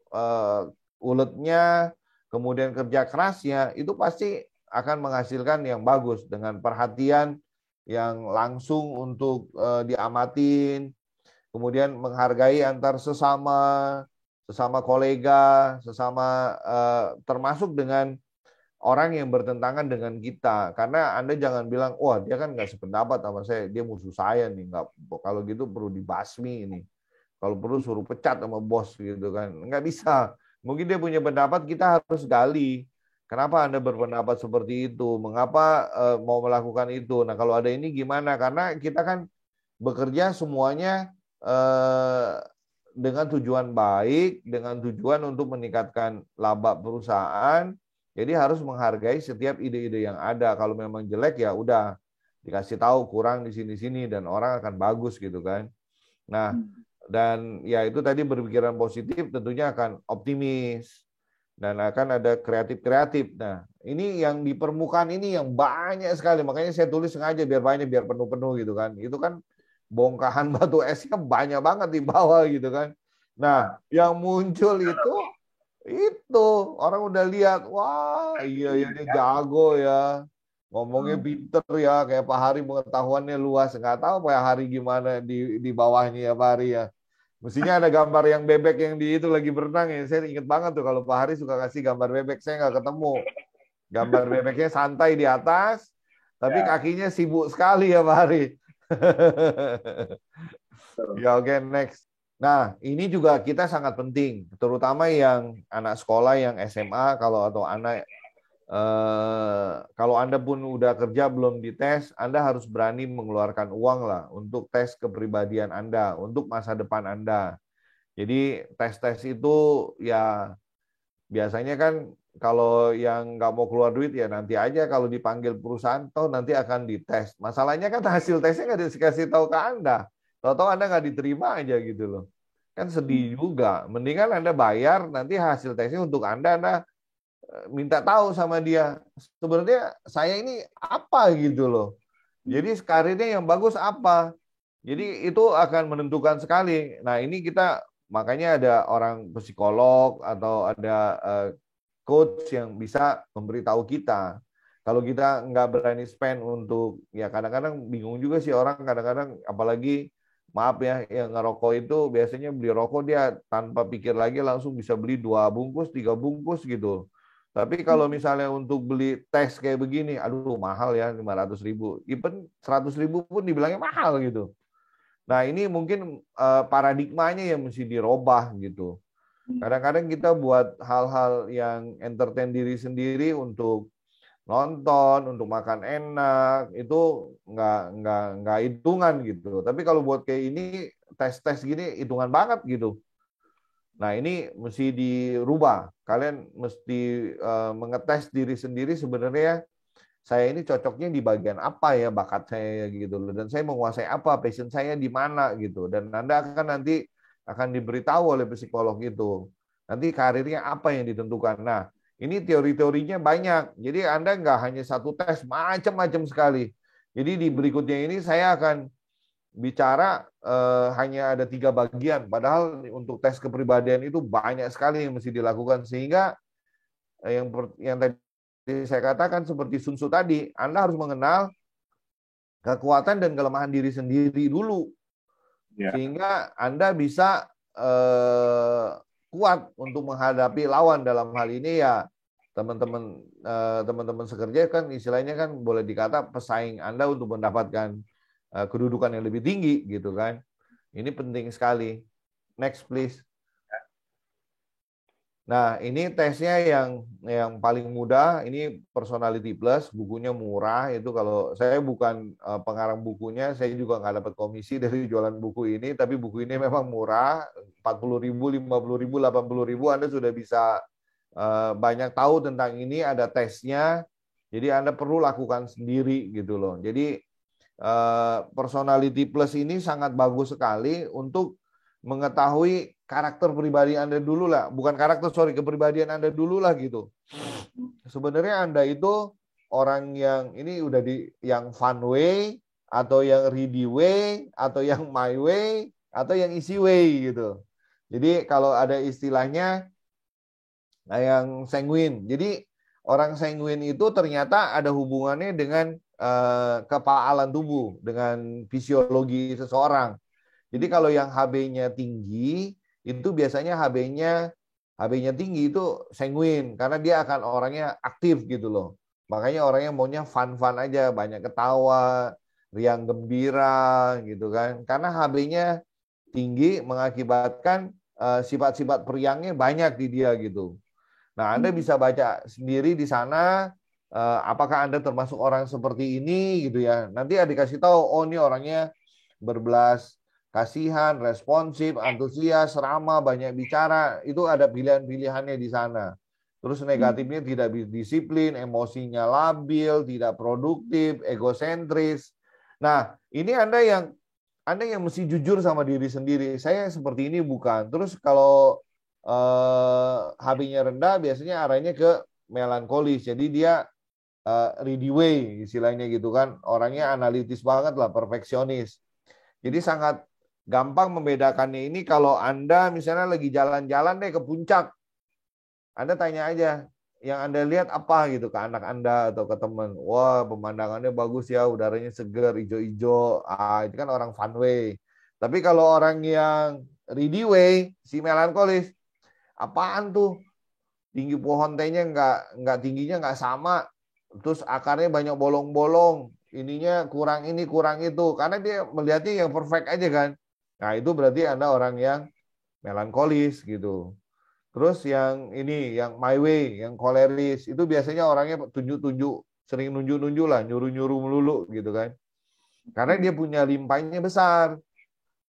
uletnya, kemudian kerja kerasnya, itu pasti akan menghasilkan yang bagus dengan perhatian yang langsung untuk diamatin, kemudian menghargai antar sesama kolega, sesama termasuk dengan orang yang bertentangan dengan kita. Karena Anda jangan bilang, wah dia kan nggak sependapat sama saya, dia musuh saya nih. Nggak, kalau gitu perlu dibasmi ini. Kalau perlu suruh pecat sama bos gitu kan. Nggak bisa. Mungkin dia punya pendapat, kita harus gali. Kenapa Anda berpendapat seperti itu? Mengapa mau melakukan itu? Nah, kalau ada ini gimana? Karena kita kan bekerja semuanya dengan tujuan baik, dengan tujuan untuk meningkatkan laba perusahaan. Jadi harus menghargai setiap ide-ide yang ada. Kalau memang jelek ya udah dikasih tahu kurang di sini-sini dan orang akan bagus gitu kan. Nah, dan ya itu tadi berpikiran positif tentunya akan optimis. Dan akan ada kreatif-kreatif. Nah, ini yang di permukaan ini yang banyak sekali. Makanya saya tulis sengaja biar banyak, biar penuh-penuh gitu kan. Itu kan bongkahan batu esnya banyak banget di bawah gitu kan. Nah, yang muncul itu orang udah lihat, wah iya dia jago ya. Ngomongnya pinter ya, kayak Pak Hari pengetahuannya luas. Nggak tahu Pak Hari gimana di bawahnya ya Pak Hari ya. Mestinya ada gambar yang bebek yang di itu lagi berenang ya. Saya inget banget tuh kalau Pak Hari suka kasih gambar bebek. Saya nggak ketemu. Gambar bebeknya santai di atas, tapi kakinya sibuk sekali ya Pak Hari. Ya oke, next. Nah ini juga kita sangat penting, terutama yang anak sekolah, yang SMA, atau anak kalau Anda pun udah kerja belum dites, Anda harus berani mengeluarkan uang lah untuk tes kepribadian Anda, untuk masa depan Anda. Jadi tes-tes itu ya biasanya kan kalau yang nggak mau keluar duit ya nanti aja kalau dipanggil perusahaan, toh nanti akan dites. Masalahnya kan hasil tesnya nggak dikasih tahu ke Anda. Tahu-tahu Anda nggak diterima aja gitu loh. Kan sedih juga. Mendingan Anda bayar, nanti hasil tesnya untuk Anda minta tahu sama dia, sebenarnya saya ini apa gitu loh. Jadi karirnya yang bagus apa. Jadi itu akan menentukan sekali. Nah ini kita makanya ada orang psikolog atau ada coach yang bisa memberitahu kita. Kalau kita nggak berani spend untuk, ya kadang-kadang bingung juga sih orang, kadang-kadang apalagi maaf ya, yang ngerokok itu biasanya beli rokok dia tanpa pikir lagi langsung bisa beli 2 bungkus, 3 bungkus gitu. Tapi kalau misalnya untuk beli tes kayak begini, aduh mahal ya, 500.000. Even 100.000 pun dibilangnya mahal gitu. Nah ini mungkin paradigmanya yang mesti dirubah gitu. Kadang-kadang kita buat hal-hal yang entertain diri sendiri untuk nonton, untuk makan enak, itu nggak hitungan gitu. Tapi kalau buat kayak ini, tes-tes gini hitungan banget gitu. Nah ini mesti dirubah. Kalian mesti mengetes diri sendiri sebenarnya saya ini cocoknya di bagian apa ya, bakat saya gitu loh, dan saya menguasai apa, passion saya di mana gitu. Dan Anda akan nanti akan diberitahu oleh psikolog itu. Nanti karirnya apa yang ditentukan. Nah, ini teori-teorinya banyak. Jadi Anda nggak hanya satu tes, macam-macam sekali. Jadi di berikutnya ini saya akan bicara hanya ada 3 bagian. Padahal untuk tes kepribadian itu banyak sekali yang mesti dilakukan. Sehingga yang tadi saya katakan seperti Sun Tzu tadi, Anda harus mengenal kekuatan dan kelemahan diri sendiri dulu, sehingga Anda bisa kuat untuk menghadapi lawan. Dalam hal ini ya teman-teman sekerja kan istilahnya kan boleh dikata pesaing Anda untuk mendapatkan kedudukan yang lebih tinggi gitu kan. Ini penting sekali. Next please. Nah, ini tesnya yang paling mudah, ini Personality Plus, bukunya murah. Itu kalau saya bukan pengarang bukunya, saya juga nggak dapat komisi dari jualan buku ini, tapi buku ini memang murah, 40.000, 50.000, 80.000, Anda sudah bisa banyak tahu tentang ini, ada tesnya, jadi Anda perlu lakukan sendiri gitu loh. Jadi Personality Plus ini sangat bagus sekali untuk mengetahui karakter pribadi Anda dulu lah, bukan karakter, kepribadian Anda dulu lah gitu. Sebenarnya Anda itu orang yang ini udah yang fun way, atau yang ready way, atau yang my way, atau yang easy way gitu. Jadi kalau ada istilahnya yang sanguin. Jadi orang sanguin itu ternyata ada hubungannya dengan kepalaan tubuh, dengan fisiologi seseorang. Jadi kalau yang HB-nya tinggi, itu biasanya HB-nya tinggi itu sanguin, karena dia akan orangnya aktif gitu loh. Makanya orangnya maunya fun-fun aja, banyak ketawa, riang gembira gitu kan. Karena HB-nya tinggi mengakibatkan sifat-sifat periangnya banyak di dia gitu. Nah, Anda bisa baca sendiri di sana apakah Anda termasuk orang seperti ini gitu ya. Nanti dikasih tahu, oh ini orangnya berbelas kasihan, responsif, antusias, ramah, banyak bicara. Itu ada pilihan-pilihannya di sana. Terus negatifnya tidak disiplin, emosinya labil, tidak produktif, egosentris. Nah, ini Anda yang mesti jujur sama diri sendiri. Saya seperti ini bukan. Terus kalau HB-nya rendah, biasanya arahnya ke melankolis. Jadi dia ready way istilahnya gitu kan. Orangnya analitis banget lah, perfeksionis. Jadi sangat gampang membedakannya ini kalau Anda misalnya lagi jalan-jalan deh ke puncak. Anda tanya aja, yang Anda lihat apa gitu ke anak Anda atau ke teman. Wah, pemandangannya bagus ya, udaranya segar, hijau-hijau. Itu kan orang fun way. Tapi kalau orang yang ready way, si melankolis, apaan tuh? Tinggi pohon tehnya nggak tingginya nggak sama. Terus akarnya banyak bolong-bolong. Ininya kurang ini, kurang itu. Karena dia melihatnya yang perfect aja kan. Nah, itu berarti Anda orang yang melankolis gitu. Terus yang ini, yang my way, yang koleris, itu biasanya orangnya tunjuk-tunjuk, sering nunjuk-nunjuk lah, nyuruh-nyuruh melulu gitu kan. Karena dia punya limpahnya besar.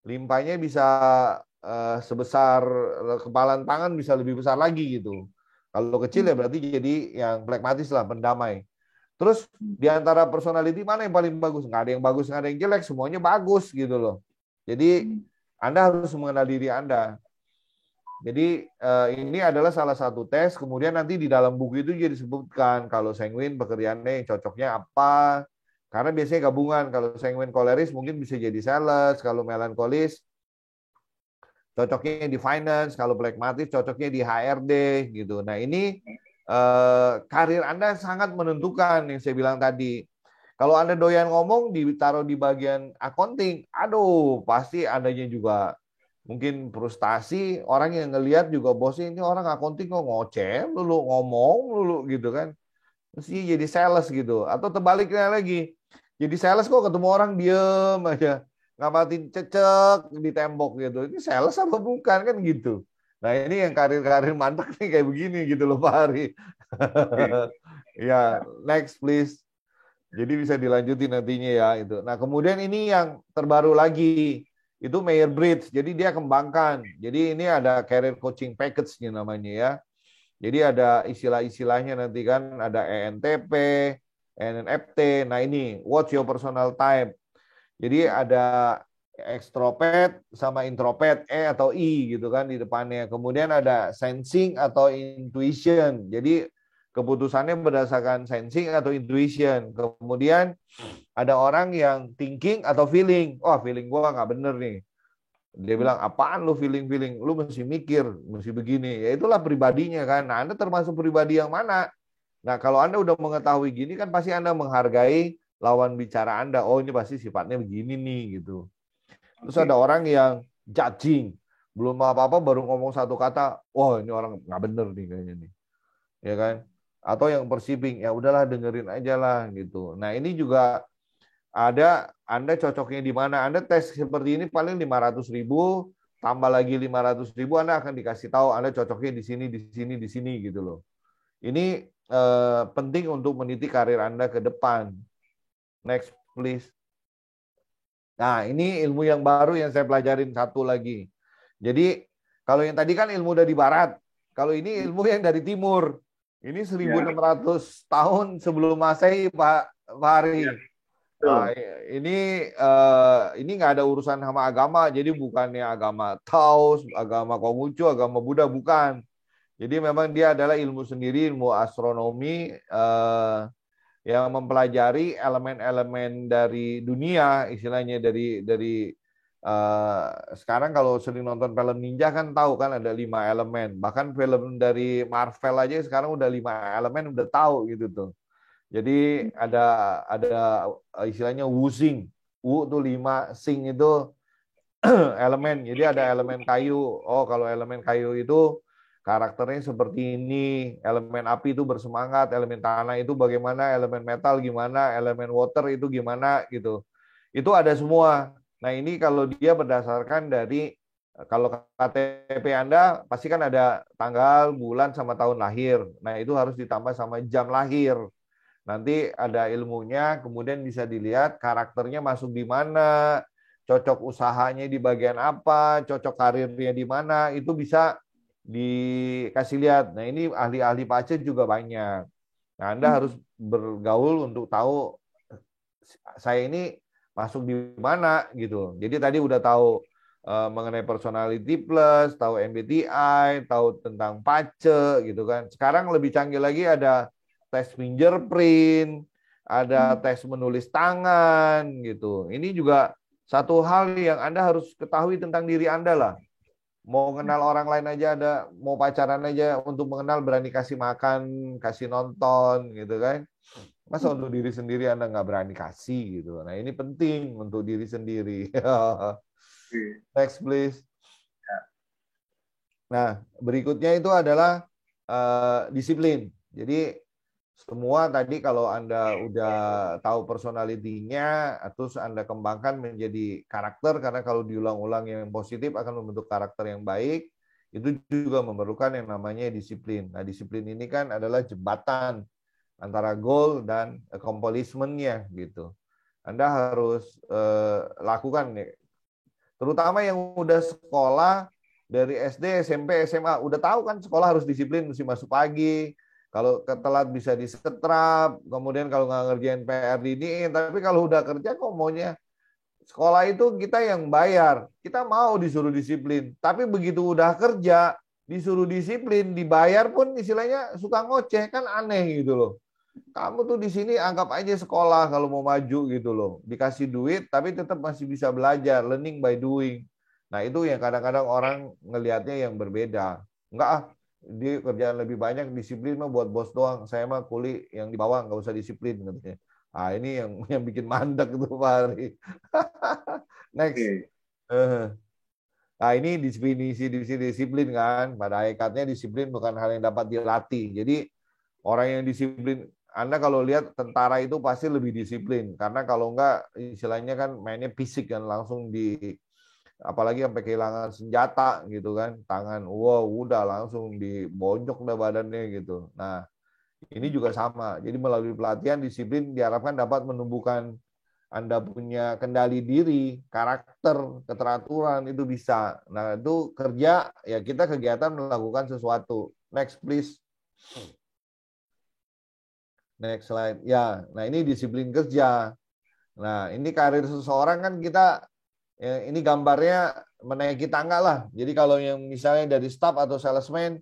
Limpahnya bisa sebesar kepalan tangan, bisa lebih besar lagi gitu. Kalau kecil ya berarti jadi yang pragmatis lah, pendamai. Terus di antara personality mana yang paling bagus? Nggak ada yang bagus, nggak ada yang jelek, semuanya bagus gitu loh. Jadi Anda harus mengenal diri Anda. Jadi ini adalah salah satu tes. Kemudian nanti di dalam buku itu juga disebutkan kalau sanguin pekerjaannya yang cocoknya apa. Karena biasanya gabungan. Kalau sanguin koleris mungkin bisa jadi sales. Kalau melankolis cocoknya di finance, kalau pragmatis cocoknya di HRD gitu. Nah, ini karir Anda sangat menentukan yang saya bilang tadi. Kalau Anda doyan ngomong ditaruh di bagian accounting, aduh, pasti Andanya juga mungkin frustasi, orang yang ngelihat juga bosnya ini orang accounting kok ngoceh lulu, ngomong lulu gitu kan. Mesti jadi sales gitu. Atau terbaliknya lagi, jadi sales kok ketemu orang diem aja, ngamatin cecek di tembok gitu. Ini sales apa bukan kan gitu. Nah ini yang karir-karir mantap nih kayak begini gitu loh Pak Hari. Oke. Ya, next please. Jadi bisa dilanjutin nantinya ya itu. Nah kemudian ini yang terbaru lagi itu Mayor Bridge. Jadi dia kembangkan. Jadi ini ada career coaching package nih namanya ya. Jadi ada istilah-istilahnya nanti kan ada ENTP, ENFP. Nah ini what's your personal type. Jadi ada extrovert sama introvert, E atau I gitu kan di depannya. Kemudian ada sensing atau intuition. Jadi keputusannya berdasarkan sensing atau intuition. Kemudian ada orang yang thinking atau feeling. Wah, feeling gua nggak bener nih. Dia bilang, apaan lu feeling-feeling? Lu mesti mikir, mesti begini. Ya itulah pribadinya kan. Nah, Anda termasuk pribadi yang mana? Nah, kalau Anda udah mengetahui gini kan pasti Anda menghargai lawan bicara Anda. Oh, ini pasti sifatnya begini nih gitu. Terus ada Oke. orang yang judging. Belum apa-apa baru ngomong satu kata, wah ini orang nggak bener nih kayaknya nih. Ya kan? Atau yang perceiving, ya udahlah dengerin aja lah gitu. Nah, ini juga ada Anda cocoknya di mana. Anda tes seperti ini paling 500.000, tambah lagi 500.000, Anda akan dikasih tahu Anda cocoknya di sini, di sini, di sini gitu loh. Ini penting untuk meniti karir Anda ke depan. Next, please. Nah, ini ilmu yang baru yang saya pelajarin satu lagi. Jadi, kalau yang tadi kan ilmu dari barat. Kalau ini ilmu yang dari timur. Ini Ya, 1600 tahun sebelum Masehi, Pak ya, Fahri. Nah, betul. ini nggak ada urusan sama agama, jadi bukannya agama Taos, agama Konghucu, agama Buddha, bukan. Jadi memang dia adalah ilmu sendiri, ilmu astronomi yang mempelajari elemen-elemen dari dunia, istilahnya dari sekarang kalau sering nonton film ninja kan tahu kan ada 5 elemen. Bahkan film dari Marvel aja sekarang udah 5 elemen udah tahu gitu tuh. Jadi ada istilahnya wusing. Wu itu 5, sing itu elemen. Jadi ada elemen kayu. Oh, kalau elemen kayu itu karakternya seperti ini. Elemen api itu bersemangat, elemen tanah itu bagaimana, elemen metal gimana, elemen water itu gimana gitu. Itu ada semua. Nah, ini kalau dia berdasarkan dari kalau KTP Anda pasti kan ada tanggal, bulan sama tahun lahir. Nah, itu harus ditambah sama jam lahir. Nanti ada ilmunya, kemudian bisa dilihat karakternya masuk di mana, cocok usahanya di bagian apa, cocok karirnya di mana, itu bisa dikasih lihat. Nah, ini ahli-ahli pajak juga banyak. Nah, Anda harus bergaul untuk tahu saya ini masuk di mana gitu. Jadi tadi udah tahu mengenai personality plus, tahu MBTI, tahu tentang pace gitu kan. Sekarang lebih canggih lagi ada tes fingerprint, ada tes menulis tangan gitu. Ini juga satu hal yang Anda harus ketahui tentang diri Anda lah. Mau kenal orang lain aja ada, mau pacaran aja untuk mengenal berani kasih makan, kasih nonton gitu kan. Masa untuk diri sendiri Anda nggak berani kasih gitu. Nah ini penting untuk diri sendiri. Oke. Next please. Nah berikutnya itu adalah disiplin. Jadi semua tadi kalau Anda udah tahu personalitinya, terus Anda kembangkan menjadi karakter, karena kalau diulang-ulang yang positif akan membentuk karakter yang baik, itu juga memerlukan yang namanya disiplin. Nah disiplin ini kan adalah jembatan antara goal dan accomplishment-nya gitu. Anda harus lakukan nih. Terutama yang udah sekolah dari SD, SMP, SMA, udah tahu kan sekolah harus disiplin, mesti masuk pagi. Kalau telat bisa disetrap, kemudian kalau nggak ngerjain PR diniin. Tapi kalau udah kerja kok maunya sekolah itu kita yang bayar. Kita mau disuruh disiplin. Tapi begitu udah kerja, disuruh disiplin, dibayar pun istilahnya suka ngoceh. Kan aneh gitu loh. Kamu tuh di sini anggap aja sekolah kalau mau maju gitu loh. Dikasih duit tapi tetap masih bisa belajar, learning by doing. Nah, itu yang kadang-kadang orang ngelihatnya yang berbeda. Enggak ah, dia kerjaan lebih banyak, disiplin mah buat bos doang. Saya mah kuli yang di bawah nggak usah disiplin katanya. Ah, ini yang bikin mandek tuh Pak Ari. Next. Oke. Nah, ini definisi disiplin kan. Pada hakikatnya disiplin bukan hal yang dapat dilatih. Jadi orang yang disiplin, Anda kalau lihat tentara itu pasti lebih disiplin. Karena kalau enggak, istilahnya kan mainnya fisik kan, langsung apalagi sampai kehilangan senjata gitu kan. Tangan, wow, udah langsung dibonjok dah badannya gitu. Nah, ini juga sama. Jadi melalui pelatihan disiplin diharapkan dapat menumbuhkan Anda punya kendali diri, karakter, keteraturan itu bisa. Nah, itu kerja ya kita kegiatan melakukan sesuatu. Next please. Next slide. Ya, nah ini disiplin kerja. Nah, ini karir seseorang kan kita ya, ini gambarnya menaiki tangga lah. Jadi kalau yang misalnya dari staff atau salesman,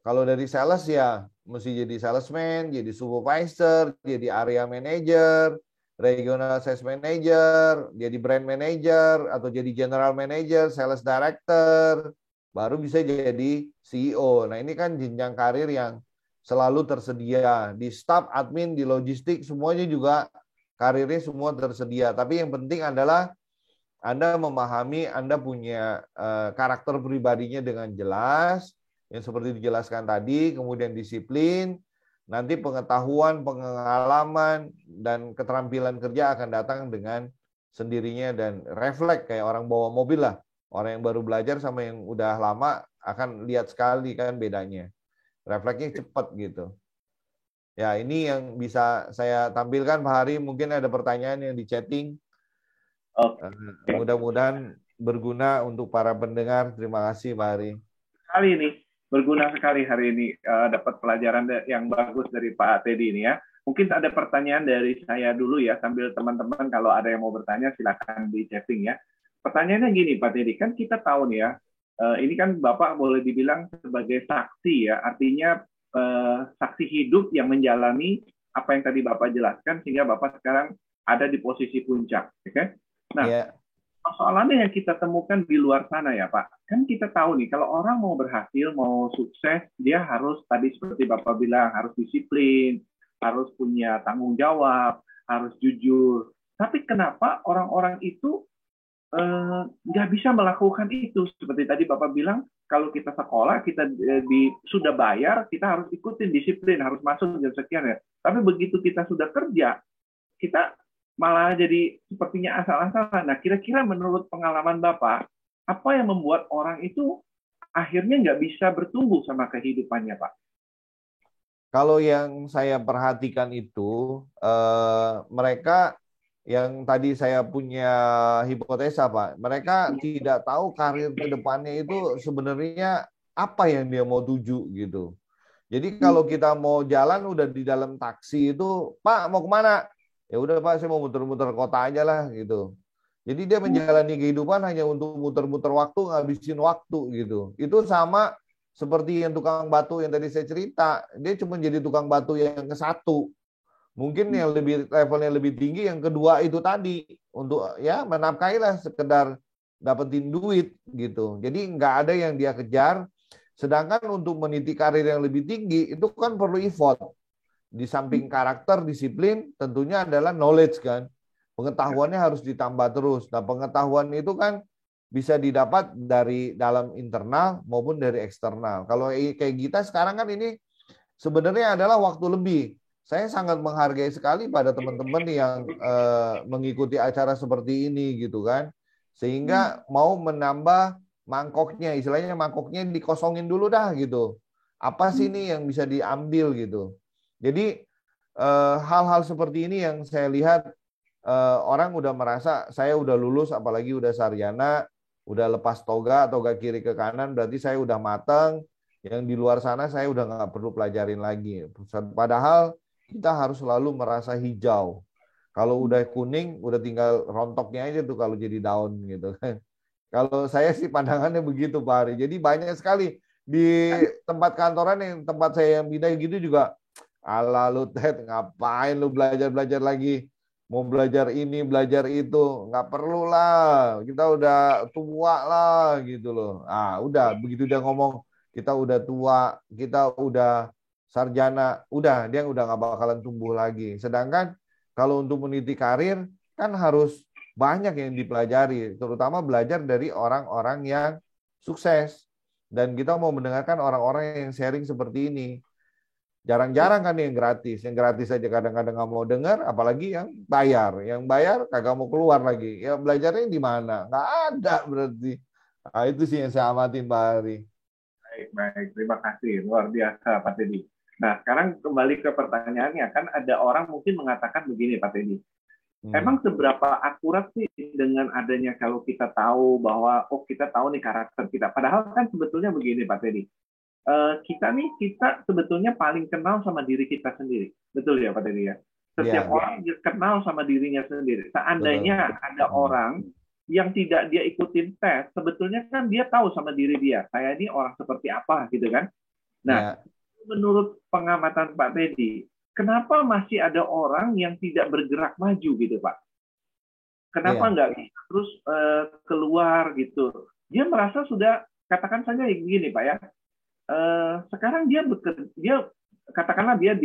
kalau dari sales ya mesti jadi salesman, jadi supervisor, jadi area manager, regional sales manager, jadi brand manager, atau jadi general manager, sales director, baru bisa jadi CEO. Nah, ini kan jenjang karir yang selalu tersedia. Di staff, admin, di logistik, semuanya juga karirnya semua tersedia. Tapi yang penting adalah Anda memahami, Anda punya karakter pribadinya dengan jelas, yang seperti dijelaskan tadi, kemudian disiplin, nanti pengetahuan, pengalaman, dan keterampilan kerja akan datang dengan sendirinya dan refleks kayak orang bawa mobil lah. Orang yang baru belajar sama yang udah lama akan lihat sekali kan bedanya. Refleksnya cepat gitu. Ya, ini yang bisa saya tampilkan Pak Hari. Mungkin ada pertanyaan yang di chatting. Oke. Mudah-mudahan berguna untuk para pendengar. Terima kasih Pak Hari. Hari ini berguna sekali hari ini dapat pelajaran yang bagus dari Pak Teddy ini ya. Mungkin ada pertanyaan dari saya dulu ya, sambil teman-teman kalau ada yang mau bertanya silakan di chatting ya. Pertanyaannya gini Pak Teddy, kan kita tahu nih ya, ini kan Bapak boleh dibilang sebagai saksi ya, artinya saksi hidup yang menjalani apa yang tadi Bapak jelaskan sehingga Bapak sekarang ada di posisi puncak. Okay? Nah, persoalannya yang kita temukan di luar sana ya Pak, kan kita tahu nih kalau orang mau berhasil, mau sukses, dia harus tadi seperti Bapak bilang, harus disiplin, harus punya tanggung jawab, harus jujur. Tapi kenapa orang-orang itu nggak bisa melakukan itu? Seperti tadi Bapak bilang, kalau kita sekolah, kita sudah bayar, kita harus ikutin disiplin, harus masuk jam sekian ya. Tapi begitu kita sudah kerja, kita malah jadi sepertinya asal-asalan. Nah, kira-kira menurut pengalaman Bapak, apa yang membuat orang itu akhirnya nggak bisa bertumbuh sama kehidupannya, Pak? Kalau yang saya perhatikan itu, mereka yang tadi saya punya hipotesa, Pak, mereka tidak tahu karir ke depannya itu sebenarnya apa yang dia mau tuju gitu. Jadi kalau kita mau jalan udah di dalam taksi itu, Pak mau kemana? Ya udah Pak, saya mau muter-muter kota aja lah gitu. Jadi dia menjalani kehidupan hanya untuk muter-muter waktu, ngabisin waktu gitu. Itu sama seperti yang tukang batu yang tadi saya cerita. Dia cuma jadi tukang batu yang ke satu. Mungkin yang lebih levelnya lebih tinggi yang kedua itu tadi untuk ya menafkahi lah sekedar dapetin duit gitu. Jadi nggak ada yang dia kejar. Sedangkan untuk meniti karir yang lebih tinggi itu kan perlu effort. Di samping karakter, disiplin, tentunya adalah knowledge kan. Pengetahuannya harus ditambah terus. Nah, pengetahuan itu kan bisa didapat dari dalam internal maupun dari eksternal. Kalau kayak kita sekarang kan ini sebenarnya adalah waktu lebih. Saya sangat menghargai sekali pada teman-teman yang mengikuti acara seperti ini gitu kan. Sehingga mau menambah mangkoknya, istilahnya mangkoknya dikosongin dulu dah gitu. Apa sih ini yang bisa diambil gitu. Jadi hal-hal seperti ini yang saya lihat orang udah merasa saya udah lulus, apalagi udah sarjana, udah lepas toga kiri ke kanan, berarti saya udah matang. Yang di luar sana saya udah nggak perlu pelajarin lagi. Padahal kita harus selalu merasa hijau. Kalau udah kuning, udah tinggal rontoknya aja tuh kalau jadi daun gitu kan. Kalau saya sih pandangannya begitu Pak Ari. Jadi banyak sekali di tempat kantoran yang tempat saya yang pindah gitu juga. Ala lu Ted, ngapain lu belajar lagi? mau belajar ini, belajar itu, nggak perlu lah, kita udah tua lah gitu loh. Ah, udah begitu dia ngomong kita udah tua, kita udah sarjana, udah dia udah nggak bakalan tumbuh lagi. Sedangkan kalau untuk meniti karir kan harus banyak yang dipelajari, terutama belajar dari orang-orang yang sukses. Dan kita mau mendengarkan orang-orang yang sharing seperti ini. Jarang-jarang kan yang gratis. Yang gratis aja kadang-kadang nggak mau dengar, apalagi yang bayar. Yang bayar kagak mau keluar lagi. Ya belajarnya di mana? Nggak ada berarti. Nah, itu sih yang saya amatin Pak Hari. Baik, baik. Terima kasih. Luar biasa, Pak Teddy. Nah, sekarang kembali ke pertanyaannya. Kan ada orang mungkin mengatakan begini, Pak Teddy. Emang seberapa akurat sih dengan adanya kalau kita tahu bahwa, oh kita tahu nih karakter kita. Padahal kan sebetulnya begini, Pak Teddy. Kita sebetulnya paling kenal sama diri kita sendiri. Betul ya, Pak Teddy ya? Setiap orang kenal sama dirinya sendiri. Seandainya ada orang yang tidak dia ikutin tes, sebetulnya kan dia tahu sama diri dia. Saya ini orang seperti apa, gitu kan? Nah, menurut pengamatan Pak Teddy, kenapa masih ada orang yang tidak bergerak maju gitu, Pak? Kenapa nggak bisa terus keluar gitu? Dia merasa sudah, katakan saja begini, Pak ya, sekarang dia bekerja, dia katakanlah dia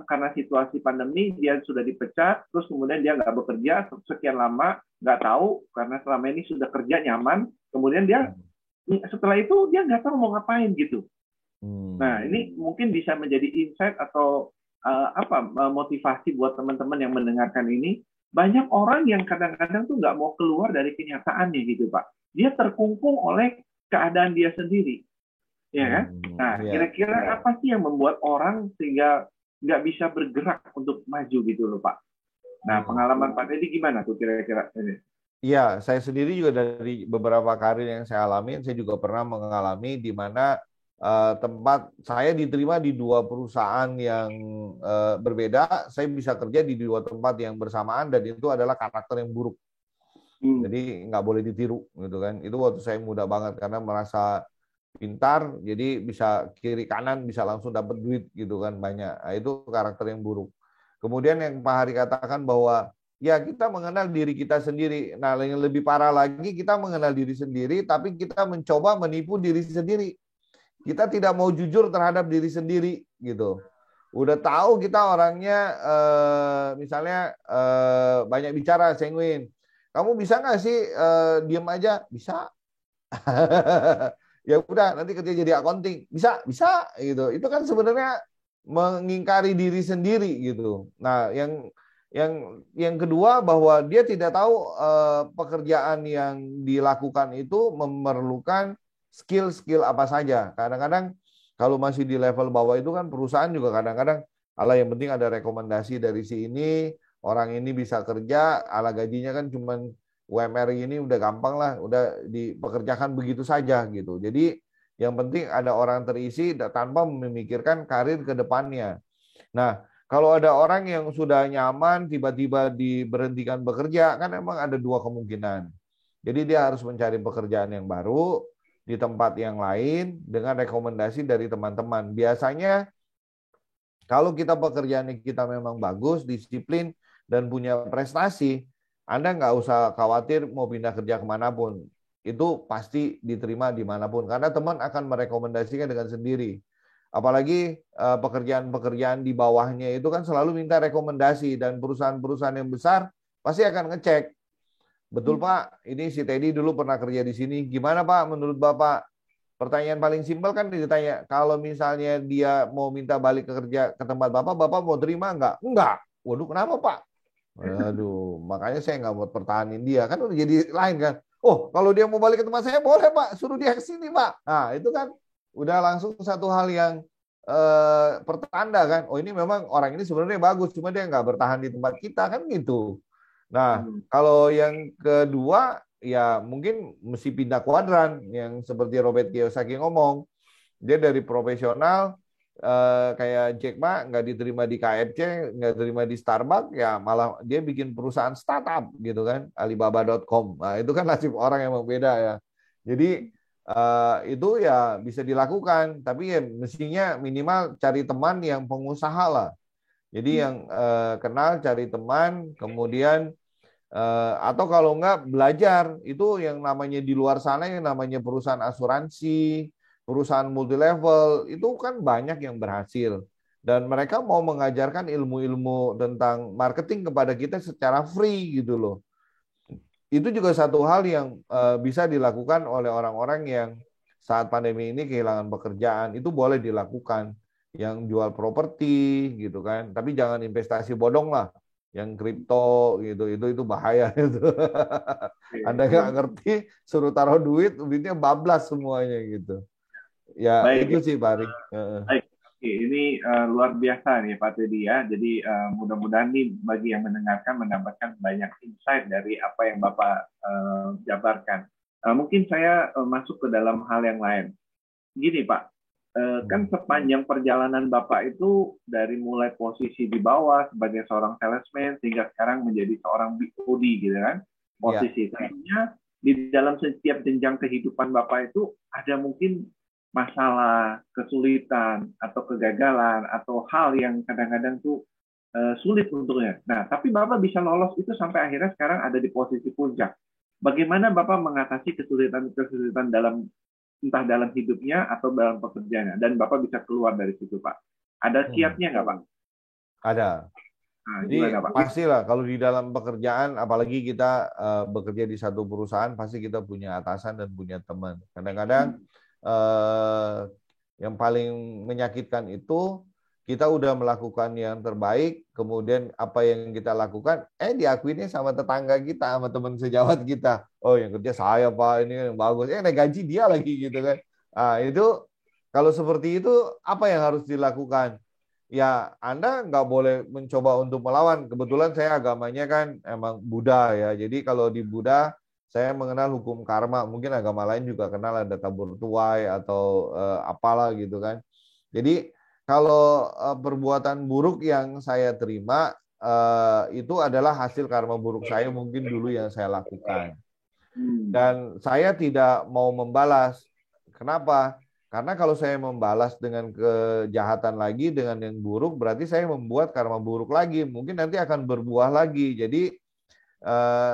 karena situasi pandemi dia sudah dipecat, terus kemudian dia nggak bekerja sekian lama, nggak tahu karena selama ini sudah kerja nyaman, kemudian dia setelah itu dia nggak tahu mau ngapain gitu. Nah ini mungkin bisa menjadi insight atau motivasi buat teman-teman yang mendengarkan ini. Banyak orang yang kadang-kadang tuh nggak mau keluar dari kenyataannya gitu Pak. Dia terkungkung oleh keadaan dia sendiri. Ya kan? Nah, kira-kira apa sih yang membuat orang sehingga nggak bisa bergerak untuk maju gitu loh, Pak? Nah, pengalaman Pak Teddy gimana tuh kira-kira ini? Iya, saya sendiri juga dari beberapa karir yang saya alami, saya juga pernah mengalami di mana tempat saya diterima di dua perusahaan yang berbeda, saya bisa kerja di dua tempat yang bersamaan dan itu adalah karakter yang buruk. Jadi nggak boleh ditiru gitu kan. Itu waktu saya muda banget karena merasa pintar, jadi bisa kiri kanan bisa langsung dapat duit gitu kan banyak. Nah, itu karakter yang buruk. Kemudian yang Pak Hari katakan bahwa ya kita mengenal diri kita sendiri. Nah, yang lebih parah lagi kita mengenal diri sendiri, tapi kita mencoba menipu diri sendiri. Kita tidak mau jujur terhadap diri sendiri gitu. Udah tahu kita orangnya misalnya banyak bicara, sanguin. Kamu bisa nggak sih diam aja? Bisa. Ya udah nanti kerja jadi accounting bisa gitu. Itu kan sebenarnya mengingkari diri sendiri gitu. Nah yang kedua bahwa dia tidak tahu pekerjaan yang dilakukan itu memerlukan skill apa saja. Kadang-kadang kalau masih di level bawah itu kan perusahaan juga kadang-kadang ala yang penting ada rekomendasi dari si ini, orang ini bisa kerja, ala gajinya kan cuman UMR ini udah gampang lah, udah dipekerjakan begitu saja gitu. Jadi yang penting ada orang terisi tanpa memikirkan karir ke depannya. Nah, kalau ada orang yang sudah nyaman tiba-tiba diberhentikan bekerja, kan emang ada dua kemungkinan. Jadi dia harus mencari pekerjaan yang baru di tempat yang lain dengan rekomendasi dari teman-teman. Biasanya kalau kita pekerjaan kita memang bagus, disiplin, dan punya prestasi, Anda nggak usah khawatir mau pindah kerja kemanapun. Itu pasti diterima dimanapun. Karena teman akan merekomendasikan dengan sendiri. Apalagi pekerjaan-pekerjaan di bawahnya itu kan selalu minta rekomendasi. Dan perusahaan-perusahaan yang besar pasti akan ngecek. Betul Pak, ini si Teddy dulu pernah kerja di sini. Gimana Pak menurut Bapak? Pertanyaan paling simpel kan ditanya, kalau misalnya dia mau minta balik ke kerja ke tempat Bapak, Bapak mau terima nggak? Enggak. Waduh, kenapa Pak? Aduh, makanya saya nggak mau pertahanin dia. Kan udah jadi lain kan. Oh, kalau dia mau balik ke tempat saya, boleh Pak. Suruh dia ke sini Pak. Nah, itu kan udah langsung satu hal yang pertanda kan. Oh, ini memang orang ini sebenarnya bagus. Cuma dia nggak bertahan di tempat kita kan gitu. Nah, kalau yang kedua, ya mungkin mesti pindah kuadran. Yang seperti Robert Kiyosaki ngomong. Dia dari profesional, kayak Jack Ma nggak diterima di KFC, nggak diterima di Starbucks, ya malah dia bikin perusahaan startup gitu kan, Alibaba.com. Nah itu kan nasib orang yang berbeda ya. Jadi itu ya bisa dilakukan, tapi ya mestinya minimal cari teman yang pengusaha lah. Jadi yang kenal, cari teman, kemudian atau kalau enggak belajar itu yang namanya di luar sana yang namanya perusahaan asuransi, perusahaan multi level itu kan banyak yang berhasil dan mereka mau mengajarkan ilmu-ilmu tentang marketing kepada kita secara free gitu loh. Itu juga satu hal yang bisa dilakukan oleh orang-orang yang saat pandemi ini kehilangan pekerjaan. Itu boleh dilakukan. Yang jual properti gitu kan. Tapi jangan investasi bodong lah. Yang kripto gitu. Itu bahaya itu. Anda Oke, nggak ngerti, suruh taruh duit, duitnya bablas semuanya gitu. Ya baik. itu sih Pak Ari. Baik, oke, ini luar biasa nih Pak Teddy ya. Jadi mudah-mudahan nih bagi yang mendengarkan mendapatkan banyak insight dari apa yang Bapak jabarkan. Mungkin saya masuk ke dalam hal yang lain. Gini Pak, kan sepanjang perjalanan Bapak itu dari mulai posisi di bawah sebagai seorang salesman sehingga sekarang menjadi seorang BOD gitu kan, Ya. posisi. Tentunya di dalam setiap jenjang kehidupan Bapak itu ada mungkin masalah, kesulitan, atau kegagalan, atau hal yang kadang-kadang tuh sulit untuknya. Nah, tapi Bapak bisa lolos itu sampai akhirnya sekarang ada di posisi puncak. Bagaimana Bapak mengatasi kesulitan-kesulitan dalam entah dalam hidupnya atau dalam pekerjaannya, dan Bapak bisa keluar dari situ, Pak? Ada Hmm. kiatnya nggak, Pak? Ada. Nah, Jadi gimana, Pak? pastilah kalau di dalam pekerjaan, apalagi kita bekerja di satu perusahaan, pasti kita punya atasan dan punya teman. Kadang-kadang eh, yang paling menyakitkan itu kita udah melakukan yang terbaik, kemudian apa yang kita lakukan, diakuinnya sama tetangga kita, sama teman sejawat kita. Oh, yang kerja saya Pak, ini yang bagus. Naik gaji dia lagi gitu kan. Ah, itu kalau seperti itu apa yang harus dilakukan? Ya Anda nggak boleh mencoba untuk melawan. Kebetulan saya agamanya kan emang Buddha ya. Jadi kalau di Buddha saya mengenal hukum karma. Mungkin agama lain juga kenal ada tabur tuai atau apalah gitu kan. Jadi kalau perbuatan buruk yang saya terima itu adalah hasil karma buruk saya mungkin dulu yang saya lakukan. Hmm. Dan saya tidak mau membalas. Kenapa? Karena kalau saya membalas dengan kejahatan lagi, dengan yang buruk, berarti saya membuat karma buruk lagi. Mungkin nanti akan berbuah lagi. Jadi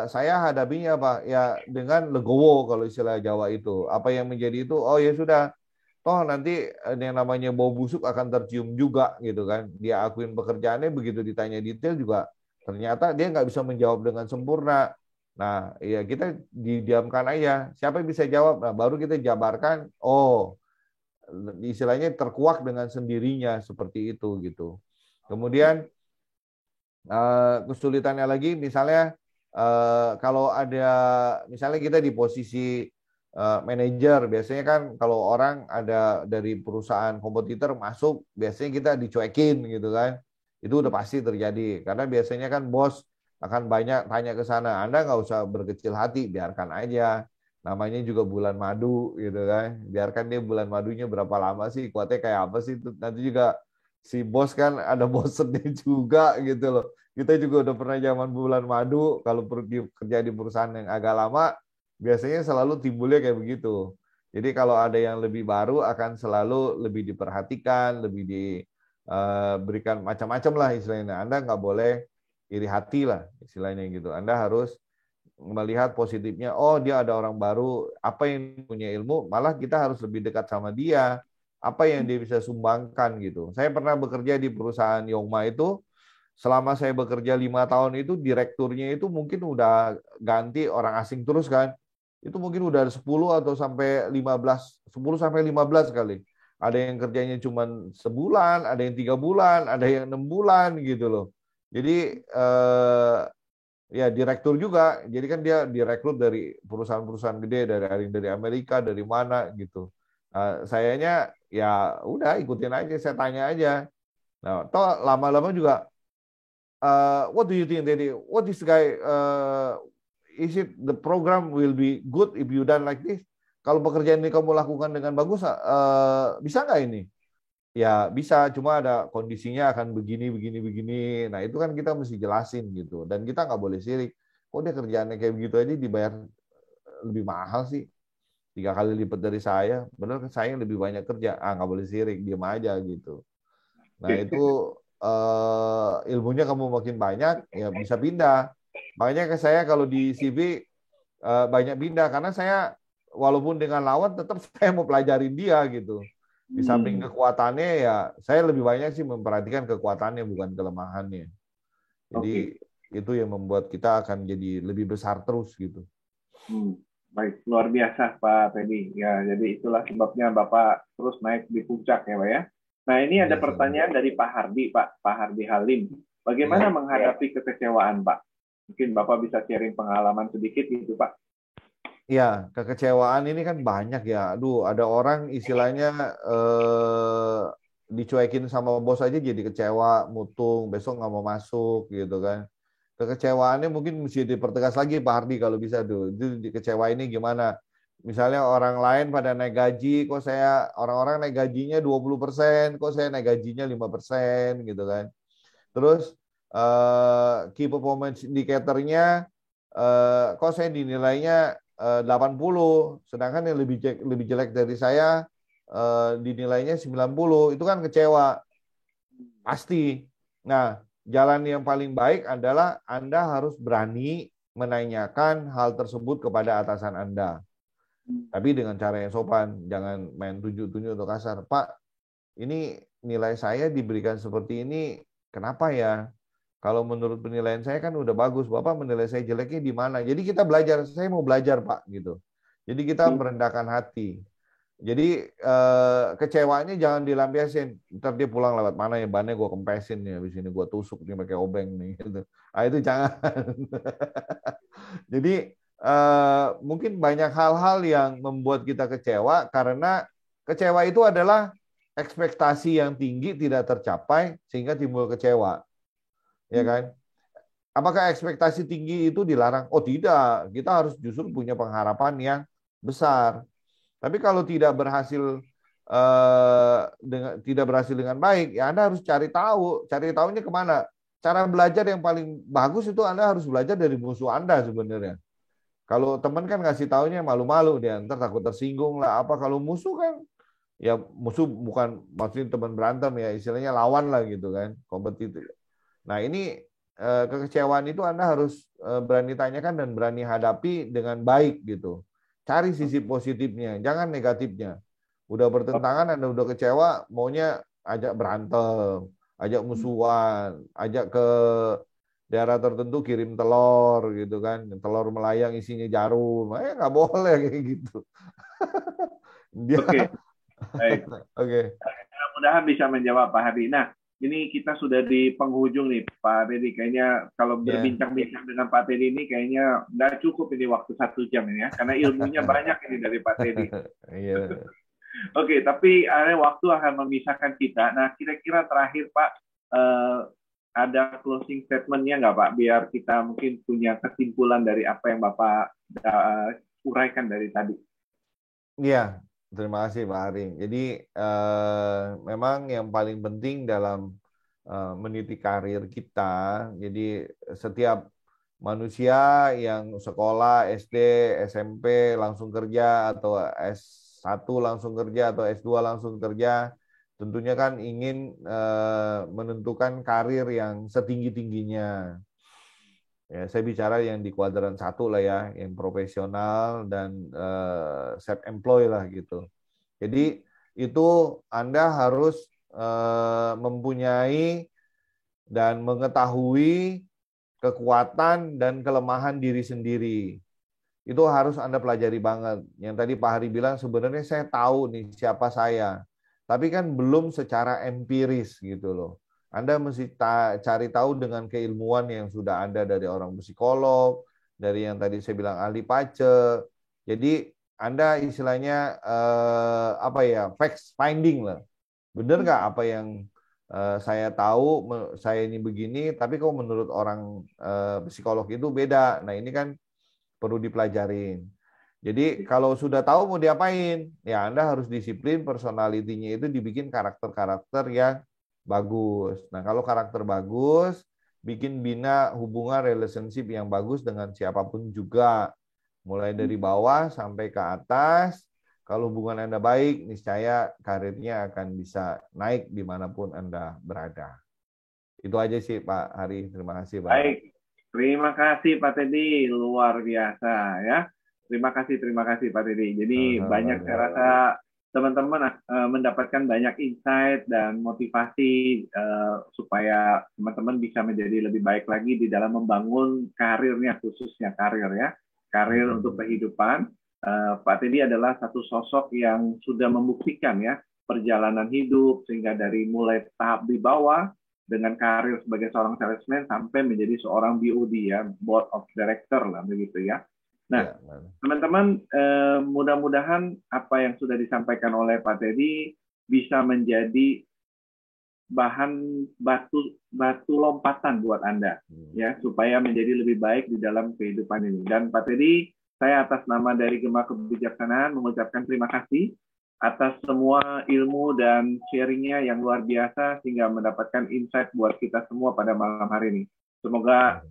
saya hadapinya Pak, ya dengan legowo kalau istilah Jawa itu. Apa yang menjadi itu, oh ya sudah, toh nanti yang namanya bau busuk akan tercium juga gitu kan. Dia akuin pekerjaannya, begitu ditanya detail juga ternyata dia nggak bisa menjawab dengan sempurna. Nah, ya kita didiamkan aja. Siapa yang bisa jawab? Nah, baru kita jabarkan. Oh, istilahnya terkuak dengan sendirinya seperti itu gitu. Kemudian kesulitannya lagi, misalnya kalau ada, misalnya kita di posisi manajer, biasanya kan kalau orang ada dari perusahaan kompetitor masuk, biasanya kita dicuekin gitu kan. Itu udah pasti terjadi, karena biasanya kan bos akan banyak tanya ke sana. Anda nggak usah berkecil hati, biarkan aja. Namanya juga bulan madu gitu kan. Biarkan dia bulan madunya berapa lama sih, kuatnya kayak apa sih. Nanti juga si bos kan ada bosennya juga gitu loh. Kita juga udah pernah zaman bulan madu, kalau kerja di perusahaan yang agak lama, biasanya selalu timbulnya kayak begitu. Jadi kalau ada yang lebih baru akan selalu lebih diperhatikan, lebih diberikan macam-macam lah istilahnya. Anda nggak boleh iri hati lah istilahnya gitu. Anda harus melihat positifnya, oh dia ada orang baru, apa yang punya ilmu, malah kita harus lebih dekat sama dia, apa yang dia bisa sumbangkan gitu. Saya pernah bekerja di perusahaan Yongma itu, selama saya bekerja 5 tahun itu, direkturnya itu mungkin udah ganti orang asing terus kan, itu mungkin udah 10 atau sampai 15, 10 sampai 15 kali. Ada yang kerjanya cuma sebulan, ada yang 3 bulan, ada yang 6 bulan gitu loh. Jadi ya direktur juga, jadi kan dia direkrut dari perusahaan-perusahaan gede, dari Amerika, dari mana gitu. Sayanya ya udah ikutin aja, saya tanya aja. Nah, toh lama-lama juga, what do you think, Daddy? What this guy? Is it the program will be good if you done like this? Kalau pekerjaan ini kamu lakukan dengan bagus, bisa nggak ini? Ya bisa, cuma ada kondisinya akan begini, begini, begini. Nah itu kan kita mesti jelasin gitu. Dan kita nggak boleh sirik. Kok dia kerjaannya kayak begitu aja dibayar lebih mahal sih? 3 kali lipat dari saya. Benar kan saya yang lebih banyak kerja. Nggak boleh sirik, diam aja gitu. Nah itu ilmunya kamu makin banyak, ya bisa pindah. Makanya ke saya kalau di CV banyak pindah karena saya walaupun dengan lawan tetap saya mau pelajarin dia gitu. Di samping kekuatannya ya saya lebih banyak sih memperhatikan kekuatannya bukan kelemahannya. Oke. Jadi itu yang membuat kita akan jadi lebih besar terus gitu. Baik, luar biasa Pak Teddy. Ya, jadi itulah sebabnya Bapak terus naik di puncak ya Pak ya. Nah, ini ada Iya, pertanyaan dari Pak Hardi, Pak Hardi Halim. Bagaimana iya. menghadapi kekecewaan, Pak? Mungkin Bapak bisa sharing pengalaman sedikit gitu, Pak. Ya, kekecewaan ini kan banyak ya. Aduh, ada orang istilahnya dicuekin sama bos aja jadi kecewa, mutung, besok nggak mau masuk gitu kan. Kekecewaannya mungkin mesti dipertegas lagi Pak Hardi kalau bisa tuh. Itu kecewa ini gimana? Misalnya orang lain pada naik gaji, kok saya orang-orang naik gajinya 20%, kok saya naik gajinya 5% gitu kan. Terus key performance indicator-nya kok saya dinilainya 80, sedangkan yang lebih jelek dari saya dinilainya 90, itu kan kecewa pasti. Nah, jalan yang paling baik adalah Anda harus berani menanyakan hal tersebut kepada atasan Anda. Tapi dengan cara yang sopan, jangan main tunjuk-tunjuk atau kasar. Pak, ini nilai saya diberikan seperti ini, kenapa ya? Kalau menurut penilaian saya kan udah bagus, Bapak menilai saya jeleknya di mana? Jadi kita belajar, saya mau belajar Pak, gitu. Jadi kita merendahkan hati. Jadi kecewanya jangan dilampiasin. Ntar dia pulang lewat mana ya, bannya gue kempesin nih, habis ini gue tusuk nih pakai obeng nih. Gitu. Nah, itu jangan. Jadi mungkin banyak hal-hal yang membuat kita kecewa karena kecewa itu adalah ekspektasi yang tinggi tidak tercapai sehingga timbul kecewa. Ya kan? Apakah ekspektasi tinggi itu dilarang? Oh tidak, kita harus justru punya pengharapan yang besar. Tapi kalau tidak berhasil dengan baik, ya Anda harus cari tahu, cari tahunya kemana. Cara belajar yang paling bagus itu Anda harus belajar dari musuh Anda sebenarnya. Kalau teman kan ngasih taunya malu-malu dia, ntar takut tersinggung lah. Apa kalau musuh kan, ya musuh bukan maksudnya teman berantem ya, istilahnya lawan lah gitu kan, kompetitif. Nah ini kekecewaan itu Anda harus berani tanyakan dan berani hadapi dengan baik gitu. Cari sisi positifnya, jangan negatifnya. Udah bertentangan, Anda udah kecewa, maunya ajak berantem, ajak musuhan, ajak ke daerah tertentu kirim telur gitu kan, telur melayang isinya jarum, nggak boleh kayak gitu. Dia, Oke, baik. oke. Mudah-mudahan bisa menjawab Pak Hadi. Nah, ini kita sudah di penghujung nih Pak Teddy. Kayaknya kalau Ya. berbincang-bincang dengan Pak Teddy ini kayaknya nggak cukup ini waktu 1 jam ini ya, karena ilmunya banyak ini dari Pak Teddy. Iya. Oke, tapi ada waktu akan memisahkan kita. Nah, kira-kira terakhir Pak, eh, ada closing statement-nya nggak Pak? Biar kita mungkin punya kesimpulan dari apa yang Bapak uraikan dari tadi. Iya, terima kasih Pak Haring. Jadi memang yang paling penting dalam meniti karir kita, jadi setiap manusia yang sekolah SD, SMP langsung kerja atau S1 langsung kerja atau S2 langsung kerja, tentunya kan ingin menentukan karir yang setinggi-tingginya. Ya, saya bicara yang di kuadran 1 lah ya, yang profesional dan self employ lah gitu. Jadi itu Anda harus mempunyai dan mengetahui kekuatan dan kelemahan diri sendiri. Itu harus Anda pelajari banget. Yang tadi Pak Hari bilang sebenarnya saya tahu nih siapa saya. Tapi kan belum secara empiris gitu loh. Anda mesti cari tahu dengan keilmuan yang sudah ada dari orang psikolog, dari yang tadi saya bilang ahli pace. Jadi Anda istilahnya apa ya, facts finding lah. Benar nggak apa yang saya tahu, saya ini begini, tapi kok menurut orang psikolog itu beda. Nah ini kan perlu dipelajarin. Jadi kalau sudah tahu mau diapain, ya Anda harus disiplin, personalitinya itu dibikin karakter-karakter yang bagus. Nah kalau karakter bagus, bikin bina hubungan relationship yang bagus dengan siapapun juga. Mulai dari bawah sampai ke atas, kalau hubungan Anda baik, niscaya karirnya akan bisa naik dimanapun Anda berada. Itu aja sih Pak Hari. Terima kasih Pak. Baik, terima kasih Pak Teddy, luar biasa ya. Terima kasih Pak Teddy. Jadi Sama-sama, banyak saya rasa teman-teman mendapatkan banyak insight dan motivasi supaya teman-teman bisa menjadi lebih baik lagi di dalam membangun karirnya, khususnya karir ya, karir untuk kehidupan. Pak Teddy adalah satu sosok yang sudah membuktikan ya perjalanan hidup sehingga dari mulai tahap di bawah dengan karir sebagai seorang salesman sampai menjadi seorang BOD ya, Board of Director lah begitu ya. Nah, teman-teman, mudah-mudahan apa yang sudah disampaikan oleh Pak Teddy bisa menjadi bahan batu lompatan buat Anda ya, supaya menjadi lebih baik di dalam kehidupan ini. Dan Pak Teddy, saya atas nama dari Gema Kebijaksanaan mengucapkan terima kasih atas semua ilmu dan sharingnya yang luar biasa sehingga mendapatkan insight buat kita semua pada malam hari ini. Semoga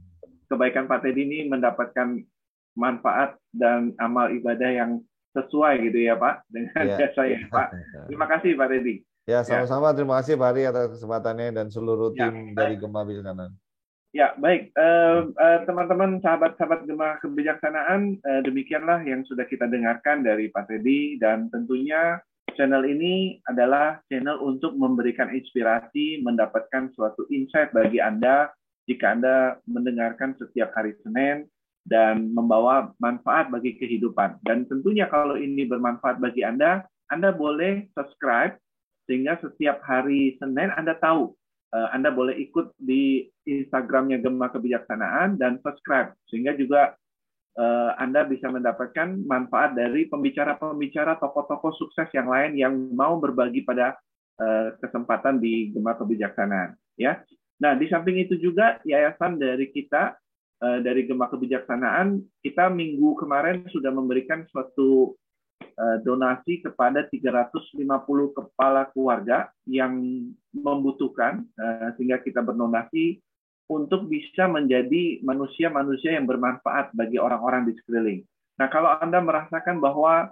kebaikan Pak Teddy ini mendapatkan manfaat dan amal ibadah yang sesuai gitu ya Pak dengan jasa ya Pak. Terima kasih Pak Teddy. Ya, sama-sama. Terima kasih Pak Hari atas kesempatannya dan seluruh tim dari Gema Kebijaksanaan. Ya, baik. Teman-teman, sahabat-sahabat Gema Kebijaksanaan, demikianlah yang sudah kita dengarkan dari Pak Teddy, dan tentunya channel ini adalah channel untuk memberikan inspirasi, mendapatkan suatu insight bagi Anda jika Anda mendengarkan setiap hari Senin dan membawa manfaat bagi kehidupan. Dan tentunya kalau ini bermanfaat bagi Anda boleh subscribe sehingga setiap hari Senin Anda tahu. Anda boleh ikut di Instagramnya Gema Kebijaksanaan dan subscribe, sehingga juga Anda bisa mendapatkan manfaat dari pembicara-pembicara tokoh-tokoh sukses yang lain yang mau berbagi pada kesempatan di Gema Kebijaksanaan. Ya. Nah, di samping itu juga yayasan dari kita, dari Gema Kebijaksanaan, kita minggu kemarin sudah memberikan suatu donasi kepada 350 kepala keluarga yang membutuhkan, sehingga kita berdonasi untuk bisa menjadi manusia-manusia yang bermanfaat bagi orang-orang di sekeliling. Nah, kalau Anda merasakan bahwa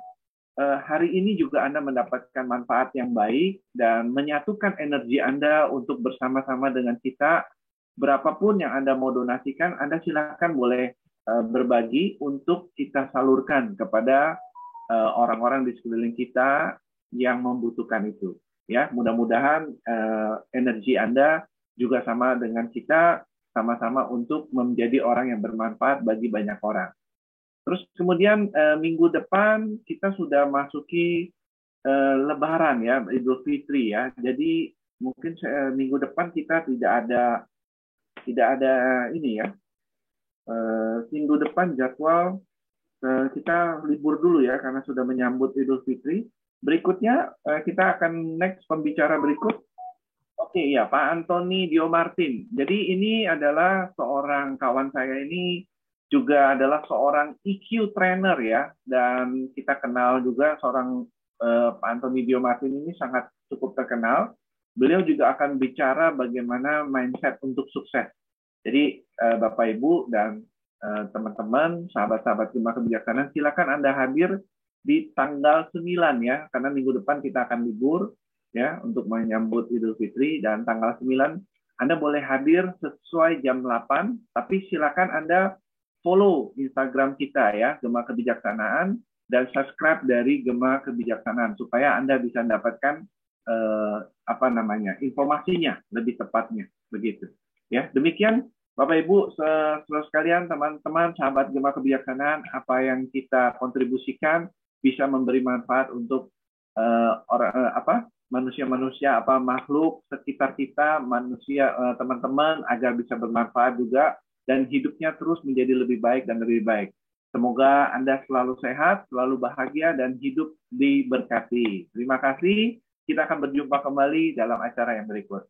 hari ini juga Anda mendapatkan manfaat yang baik dan menyatukan energi Anda untuk bersama-sama dengan kita, berapapun yang Anda mau donasikan, Anda silakan boleh berbagi untuk kita salurkan kepada orang-orang di sekeliling kita yang membutuhkan itu. Ya, mudah-mudahan energi Anda juga sama dengan kita, sama-sama untuk menjadi orang yang bermanfaat bagi banyak orang. Terus kemudian minggu depan kita sudah masuki Lebaran ya, Idul Fitri ya. Jadi mungkin minggu depan kita tidak ada ini ya. Minggu depan jadwal kita libur dulu ya karena sudah menyambut Idul Fitri. Berikutnya kita akan next pembicara berikut. Oke ya, Pak Anthony Dio Martin. Jadi ini adalah seorang kawan saya, ini juga adalah seorang EQ trainer ya, dan kita kenal juga seorang Pak Anthony Dio Martin ini sangat cukup terkenal. Beliau juga akan bicara bagaimana mindset untuk sukses. Jadi Bapak Ibu dan teman-teman, sahabat-sahabat Gema Kebijaksanaan, silakan Anda hadir di tanggal 9 ya, karena minggu depan kita akan libur ya untuk menyambut Idul Fitri, dan tanggal 9 Anda boleh hadir sesuai jam 8, tapi silakan Anda follow Instagram kita ya, Gema Kebijaksanaan, dan subscribe dari Gema Kebijaksanaan supaya Anda bisa mendapatkan informasinya lebih tepatnya begitu. Ya, demikian Bapak Ibu, saudara sekalian, teman-teman, sahabat Gema Kebijaksanaan, apa yang kita kontribusikan bisa memberi manfaat untuk manusia-manusia, makhluk sekitar kita, manusia, teman-teman, agar bisa bermanfaat juga dan hidupnya terus menjadi lebih baik dan lebih baik. Semoga Anda selalu sehat, selalu bahagia, dan hidup diberkati. Terima kasih. Kita akan berjumpa kembali dalam acara yang berikut.